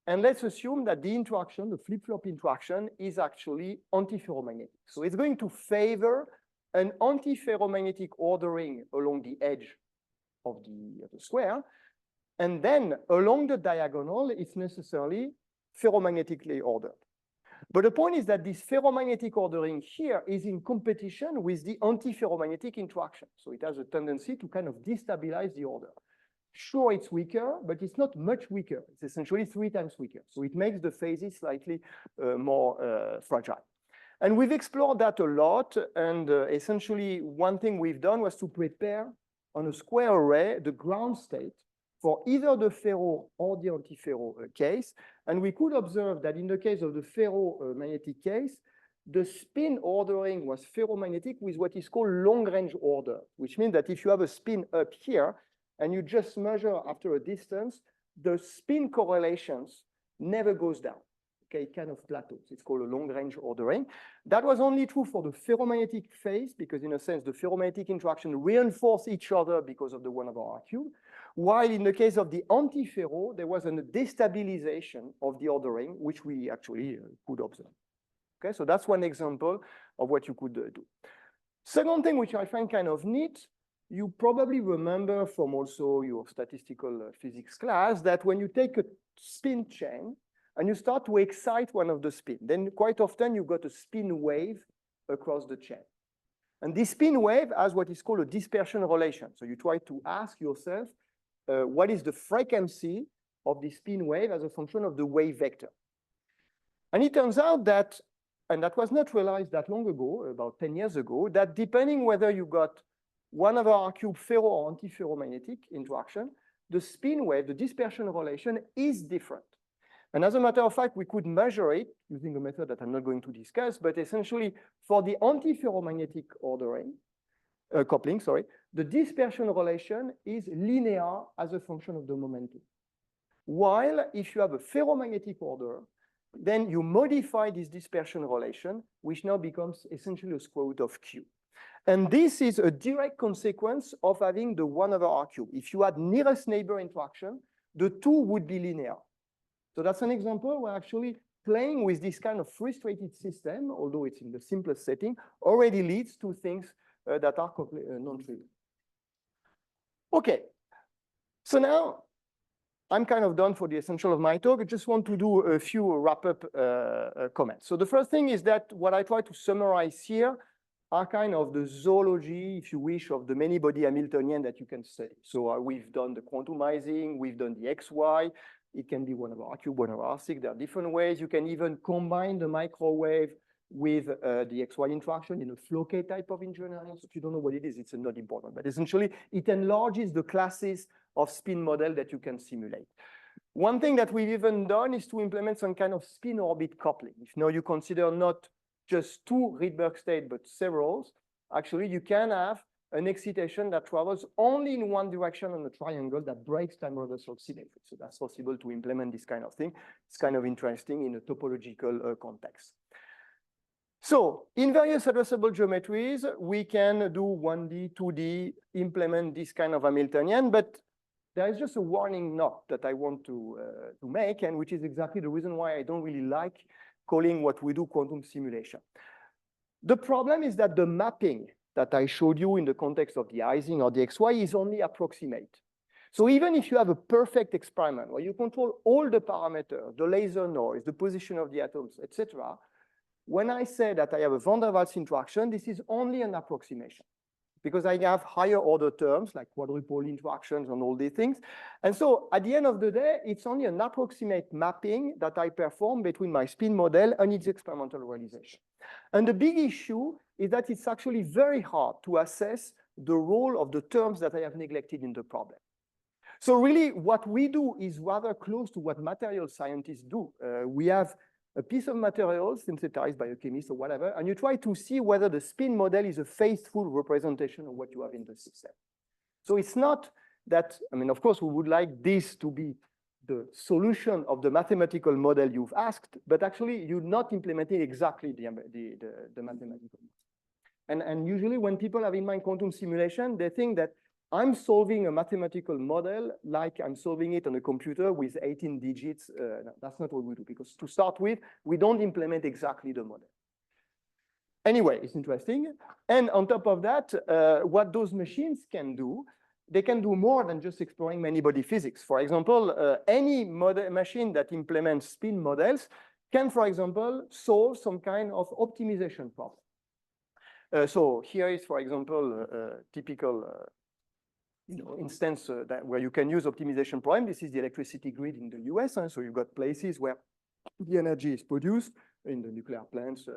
and let's assume that the interaction, the flip-flop interaction, is actually antiferromagnetic. So it's going to favor an antiferromagnetic ordering along the edge of the square, and then along the diagonal, it's necessarily ferromagnetically ordered. But the point is that this ferromagnetic ordering here is in competition with the antiferromagnetic interaction. So it has a tendency to kind of destabilize the order. Sure, it's weaker, but it's not much weaker. It's essentially 3 times weaker. So it makes the phases slightly more fragile. And we've explored that a lot. And essentially, one thing we've done was to prepare on a square array the ground state for either the ferro or the antiferro case. And we could observe that in the case of the ferromagnetic case, the spin ordering was ferromagnetic with what is called long-range order, which means that if you have a spin up here and you just measure after a distance, the spin correlations never goes down. Okay, it kind of plateaus. It's called a long-range ordering. That was only true for the ferromagnetic phase, because in a sense, the ferromagnetic interaction reinforce each other because of the 1/r³. While in the case of the antiferro, there was a destabilization of the ordering, which we actually could observe. Okay, so that's one example of what you could do. Second thing, which I find kind of neat, you probably remember from also your statistical physics class that when you take a spin chain, and you start to excite one of the spin, then quite often you've got a spin wave across the chain. And this spin wave has what is called a dispersion relation. So you try to ask yourself, what is the frequency of the spin wave as a function of the wave vector? And it turns out that, and that was not realized that long ago, about 10 years ago, that depending whether you got 1/r³ ferro or antiferromagnetic interaction, the spin wave, the dispersion relation is different And as a matter of fact, we could measure it using a method that I'm not going to discuss, but essentially for the antiferromagnetic ordering, coupling, sorry, the dispersion relation is linear as a function of the momentum. While if you have a ferromagnetic order, then you modify this dispersion relation, which now becomes essentially a square root of Q. And this is a direct consequence of having the 1 over R cube. If you had nearest neighbor interaction, the two would be linear. So that's an example where actually playing with this kind of frustrated system, although it's in the simplest setting, already leads to things that are non-trivial. Okay, so now I'm kind of done for the essential of my talk. I just want to do a few wrap-up comments. So the first thing is that what I try to summarize here are kind of the zoology, if you wish, of the many-body Hamiltonian that you can study. So we've done the quantumizing, we've done the XY. It can be 1 over R cube, 1 over R6. There are different ways. You can even combine the microwave with the XY interaction in a Floquet type of engineering. So if you don't know what it is, it's not important. But essentially, it enlarges the classes of spin model that you can simulate. One thing that we've even done is to implement some kind of spin orbit coupling. If now you consider not just 2 Rydberg states, but several, actually you can have an excitation that travels only in one direction on a triangle that breaks time reversal symmetry. So that's possible to implement this kind of thing. It's kind of interesting in a topological context. So in various addressable geometries, we can do 1D, 2D, implement this kind of Hamiltonian, but there is just a warning note that I want to make, and which is exactly the reason why I don't really like calling what we do quantum simulation. The problem is that the mapping that I showed you in the context of the Ising or the XY is only approximate. So even if you have a perfect experiment where you control all the parameters, the laser noise, the position of the atoms, etc., when I say that I have a van der Waals interaction, this is only an approximation because I have higher order terms like quadruple interactions and all these things. And so at the end of the day, it's only an approximate mapping that I perform between my spin model and its experimental realization. And the big issue is that it's actually very hard to assess the role of the terms that I have neglected in the problem. So really what we do is rather close to what material scientists do. We have a piece of material synthesized by a chemist or whatever, and you try to see whether the spin model is a faithful representation of what you have in the system. So it's not that, I mean, of course, we would like this to be the solution of the mathematical model you've asked, but actually you're not implementing exactly the mathematical model. And usually when people have in mind quantum simulation, they think that I'm solving a mathematical model like I'm solving it on a computer with 18 digits. No, that's not what we do, because to start with, we don't implement exactly the model. Anyway, it's interesting. And on top of that, what those machines can do, they can do more than just exploring many-body physics. For example, any machine that implements spin models can, for example, solve some kind of optimization problem. So here is, for example, a typical instance where you can use optimization problem. This is the electricity grid in the US. So you've got places where the energy is produced in the nuclear plants,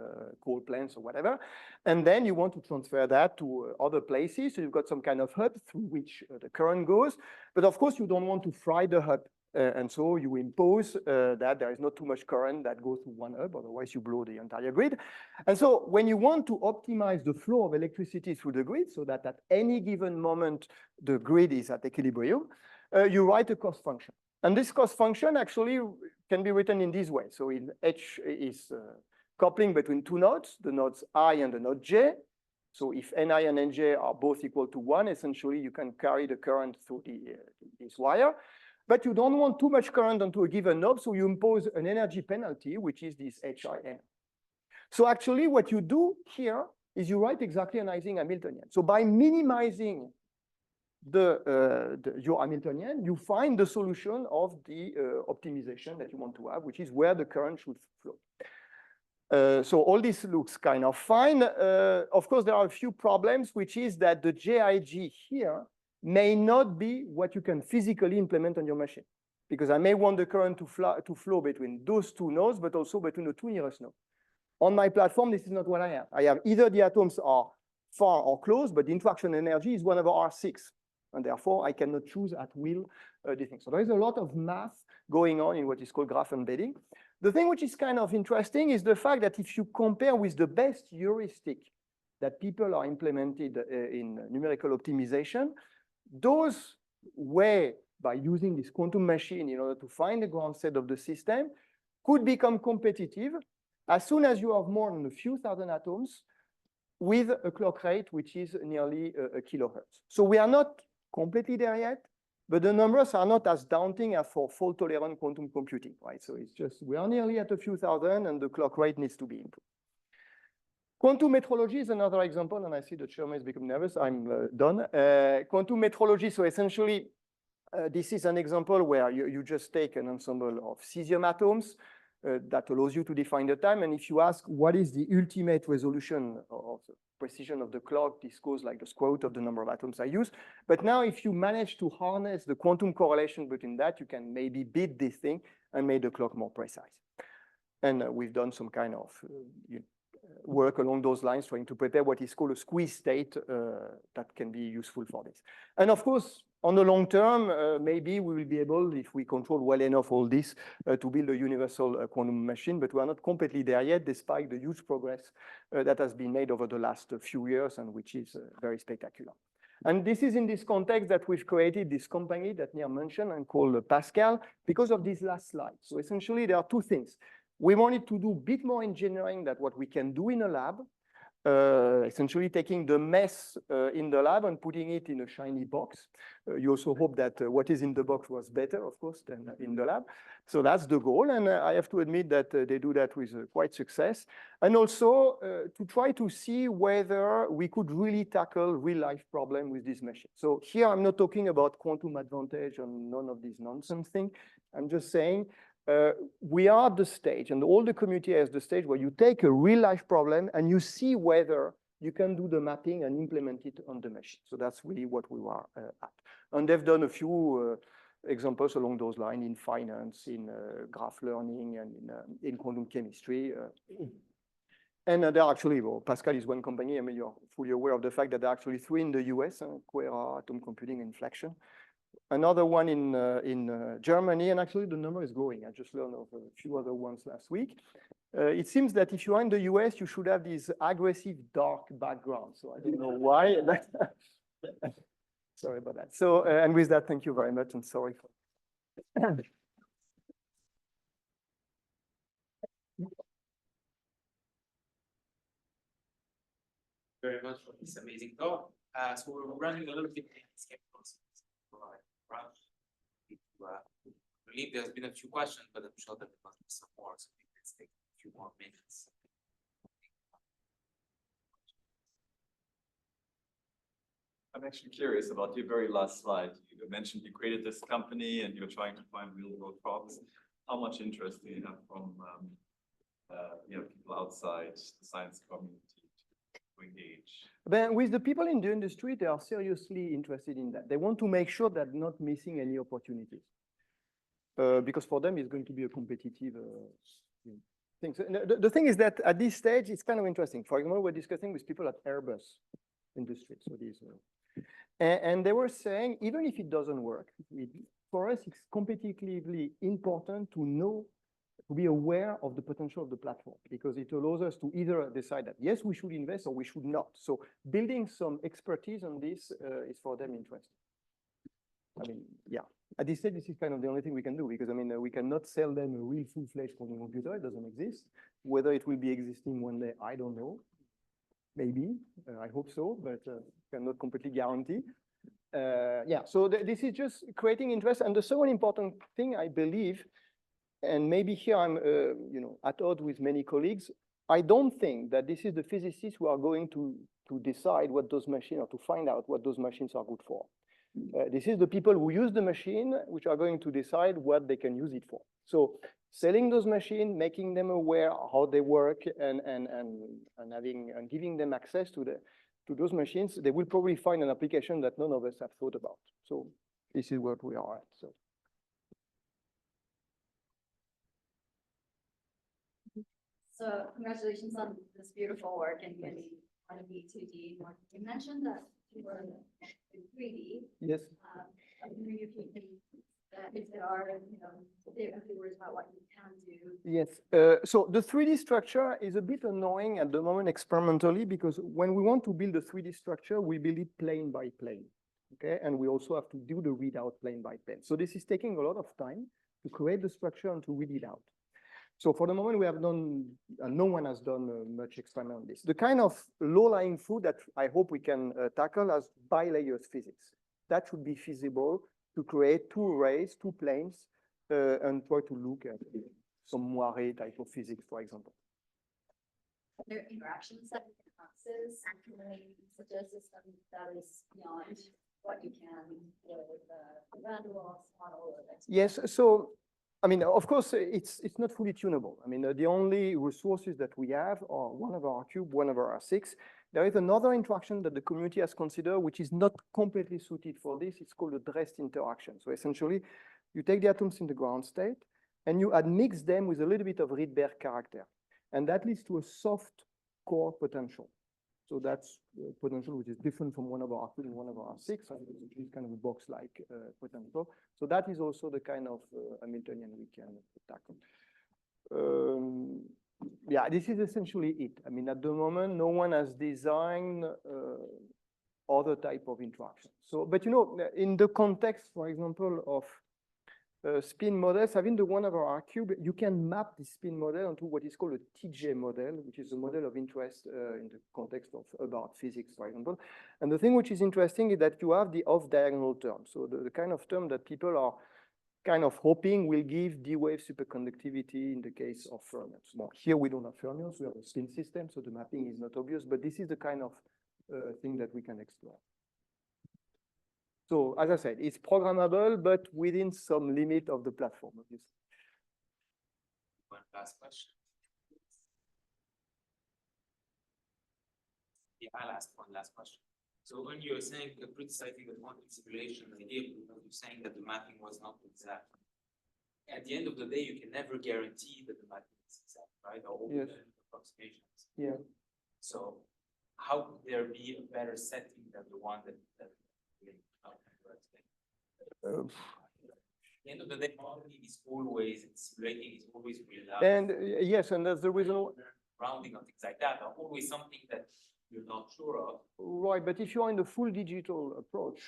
coal plants, or whatever. And then you want to transfer that to other places. So you've got some kind of hub through which the current goes. But of course, you don't want to fry the hub. And so you impose that there is not too much current that goes through one hub, otherwise you blow the entire grid. And so when you want to optimize the flow of electricity through the grid so that at any given moment the grid is at equilibrium, you write a cost function. And this cost function actually can be written in this way. So in H is coupling between two nodes, the nodes I and the node J. So if Ni and Nj are both equal to 1, essentially you can carry the current through this wire. But you don't want too much current onto a given node, so you impose an energy penalty, which is this HIN. So actually what you do here is you write exactly an Ising Hamiltonian. So by minimizing your Hamiltonian, you find the solution of the optimization that you want to have, which is where the current should flow. So all this looks kind of fine. Of course, there are a few problems, which is that the JIG here may not be what you can physically implement on your machine, because I may want the current to flow between those two nodes, but also between the two nearest nodes. On my platform, this is not what I have. I have either the atoms are far or close, but the interaction energy is 1 over R6. And therefore, I cannot choose at will this thing. So there is a lot of math going on in what is called graph embedding. The thing which is kind of interesting is the fact that if you compare with the best heuristic that people are implemented in numerical optimization, those were, by using this quantum machine in order to find the ground state of the system, could become competitive as soon as you have more than a few thousand atoms with a clock rate which is nearly a kilohertz. So we are not completely there yet, but the numbers are not as daunting as for fault-tolerant quantum computing, right? So it's just, we are nearly at a few thousand and the clock rate needs to be improved. Quantum metrology is another example, and I see the chairman is becoming nervous. I'm done. Quantum metrology, so essentially, this is an example where you just take an ensemble of cesium atoms that allows you to define the time. And if you ask what is the ultimate resolution of the precision of the clock, this goes like the square root of the number of atoms I use. But now if you manage to harness the quantum correlation between that, you can maybe beat this thing and make the clock more precise. And we've done some kind of work along those lines, trying to prepare what is called a squeeze state that can be useful for this. And of course, on the long term, maybe we will be able, if we control well enough all this, to build a universal quantum machine, but we are not completely there yet, despite the huge progress that has been made over the last few years, and which is very spectacular. And this is in this context that we've created this company that Nir mentioned and called Pasqal, because of this last slide. So essentially, there are two things. We wanted to do a bit more engineering than what we can do in a lab, essentially taking the mess in the lab and putting it in a shiny box. You also hope that what is in the box was better, of course, than in the lab. So that's the goal. And I have to admit that they do that with quite success. And also to try to see whether we could really tackle real-life problem with this machine. So here I'm not talking about quantum advantage and none of this nonsense thing. I'm just saying, we are at the stage, and all the community has the stage where you take a real-life problem and you see whether you can do the mapping and implement it on the machine. So that's really what we are at. And they've done a few examples along those lines in finance, in graph learning, and in quantum chemistry. And they're actually, well, Pasqal is one company. I mean, you're fully aware of the fact that there are actually 3 in the US, Quera, Atom Computing, Inflection. Another one in Germany, and actually the number is growing. I just learned of a few other ones last week. It seems that if you are in the US, you should have this aggressive dark background. So I don't know why. Sorry about that. So, and with that, thank you very much, and sorry for. Very much for this amazing talk. So we're running a little bit behind schedule. I believe there's been a few questions, but I'm sure that there must be some more, so let's take a few more minutes. I'm actually curious about your very last slide. You mentioned you created this company and you're trying to find real-world problems. How much interest do you have from people outside the science community to engage? Then with the people in the industry, they are seriously interested in that. They want to make sure that they're not missing any opportunities. Because for them, it's going to be a competitive thing. So the thing is that at this stage, it's kind of interesting. For example, we're discussing with people at Airbus industry. So these, and they were saying, even if it doesn't work, for us, it's competitively important to know, to be aware of the potential of the platform, because it allows us to either decide that, yes, we should invest or we should not. So building some expertise on this is for them interesting. I mean, yeah, at this stage, this is kind of the only thing we can do, because I mean, we cannot sell them a real full-fledged quantum computer. It doesn't exist. Whether it will be existing one day, I don't know. Maybe, I hope so, but cannot completely guarantee. Yeah, so this is just creating interest. And the second important thing, I believe, and maybe here I'm at odds with many colleagues, I don't think that this is the physicists who are going to decide what those machines, or to find out what those machines are good for. This is the people who use the machine which are going to decide what they can use it for. So selling those machines, making them aware how they work, and giving them access to those machines, they will probably find an application that none of us have thought about. So this is what we are at. So. So congratulations on this beautiful work in getting 1D, 2D. You mentioned that to run in 3D. Yes. I'm wondering if you can, if there are, a few words about what you can do. Yes. So the 3D structure is a bit annoying at the moment experimentally, because when we want to build a 3D structure, we build it plane by plane. Okay, and we also have to do the readout plane by plane. So this is taking a lot of time to create the structure and to read it out. So for the moment, we have done, no one has done much experiment on this. The kind of low-lying fruit that I hope we can tackle as bilayers physics. That should be feasible to create two arrays, two planes, and try to look at some moire type of physics, for example. Are there interactions that you can access, such a system that is beyond what you can with the random walks model? Yes, so I mean, of course, it's not fully tunable. I mean, the only resources that we have are 1/r³, 1/r⁶. There is another interaction that the community has considered, which is not completely suited for this. It's called a Dressed interaction. So essentially, you take the atoms in the ground state, and you admix them with a little bit of Rydberg character. And that leads to a soft core potential. So that's potential which is different from 1/r² and 1/r⁶, which is kind of a box-like potential. So that is also the kind of Hamiltonian we can tackle. Yeah, this is essentially it. I mean, at the moment, no one has designed other type of interaction. So, but in the context, for example, of spin models, having the 1/r³, you can map the spin model onto what is called a TJ model, which is a model of interest in the context of about physics, for example. And the thing which is interesting is that you have the off-diagonal term. So the kind of term that people are kind of hoping will give D-wave superconductivity in the case of fermions. Well, here we don't have fermions, we have a spin system, so the mapping is not obvious, but this is the kind of thing that we can explore. So as I said, it's programmable, but within some limit of the platform, obviously. One last question. Yeah, I'll ask one last question. So when you're saying criticizing the quantum simulation idea, because you're saying that the mapping was not exact. At the end of the day, you can never guarantee that the mapping is exact, right? Or yes. Approximations. Yeah. So how could there be a better setting than the one that at the end of the day, modeling is always, simulating is always real. And yes, and that's the reason. Rounding or things like that are always something that you're not sure of. Right, but if you are in the full digital approach,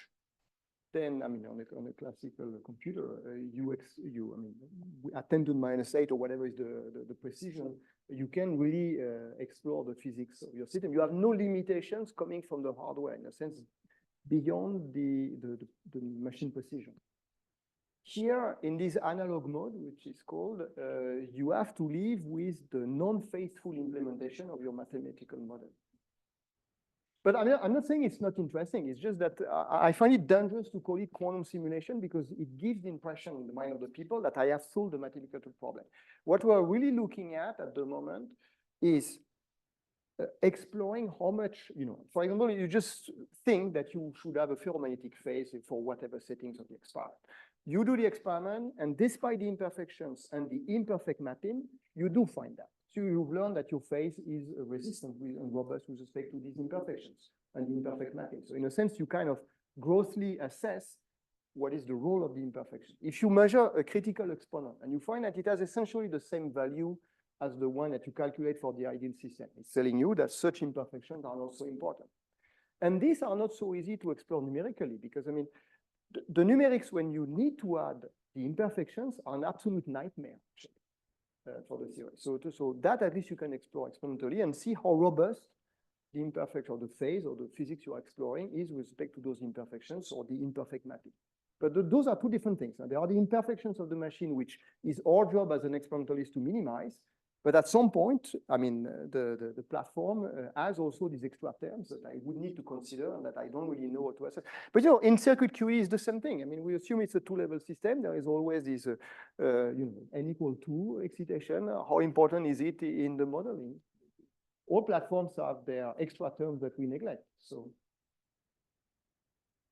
then I mean, on a classical computer, at 10⁻⁸ or whatever is the precision, you can really explore the physics of your system. You have no limitations coming from the hardware, in a sense, beyond the machine precision. Here, in this analog mode, which is called, you have to live with the non-faithful implementation of your mathematical model. But I'm not saying it's not interesting. It's just that I find it dangerous to call it quantum simulation because it gives the impression in the mind of the people that I have solved the mathematical problem. What we're really looking at the moment is exploring how much, for example, you just think that you should have a ferromagnetic phase for whatever settings of the experiment. You do the experiment, and despite the imperfections and the imperfect mapping, you do find that. So you've learned that your phase is resistant and robust with respect to these imperfections and the imperfect mapping. So in a sense, you kind of grossly assess what is the role of the imperfection. If you measure a critical exponent and you find that it has essentially the same value as the one that you calculate for the ideal system, it's telling you that such imperfections are not so important. And these are not so easy to explore numerically because, I mean, the numerics, when you need to add the imperfections, are an absolute nightmare for the theory. So that at least you can explore experimentally and see how robust the imperfection or the phase or the physics you are exploring is with respect to those imperfections or the imperfect mapping. But those are two different things. There are the imperfections of the machine, which is our job as an experimentalist to minimize. But at some point, I mean, the platform has also these extra terms that I would need to consider and that I don't really know what to assess. But in circuit QE is the same thing. I mean, we assume it's a two-level system. There is always this, n=2 excitation. How important is it in the modeling? All platforms have their extra terms that we neglect. So,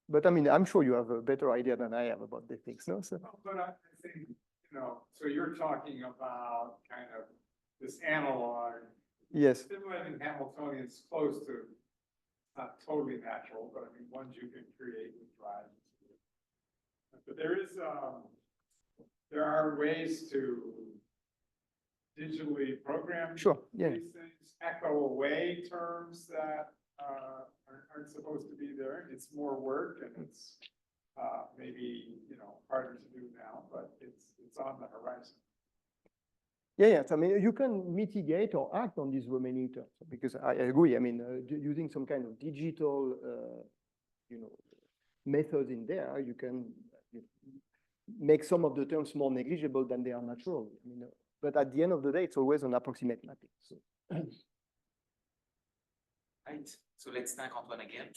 but I mean, I'm sure you have a better idea than I have about these things, no? So. But I think, so you're talking about kind of this analog. Yes. Simulating Hamiltonian is close to not totally natural, but I mean, ones you can create with drives. But there are ways to digitally program Sure, yeah. these things, echo away terms that aren't supposed to be there. It's more work and it's maybe, harder to do now, but it's on the horizon. Yeah, yes. I mean, you can mitigate or act on these remaining terms because I agree. I mean, using some kind of digital, methods in there, you can make some of the terms more negligible than they are natural. I mean, but at the end of the day, it's always an approximate mapping. So. Right. So let's thank Antoine again.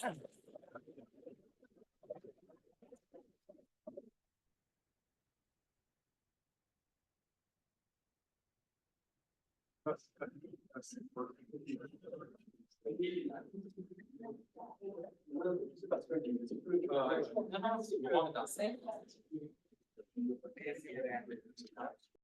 That's important. No,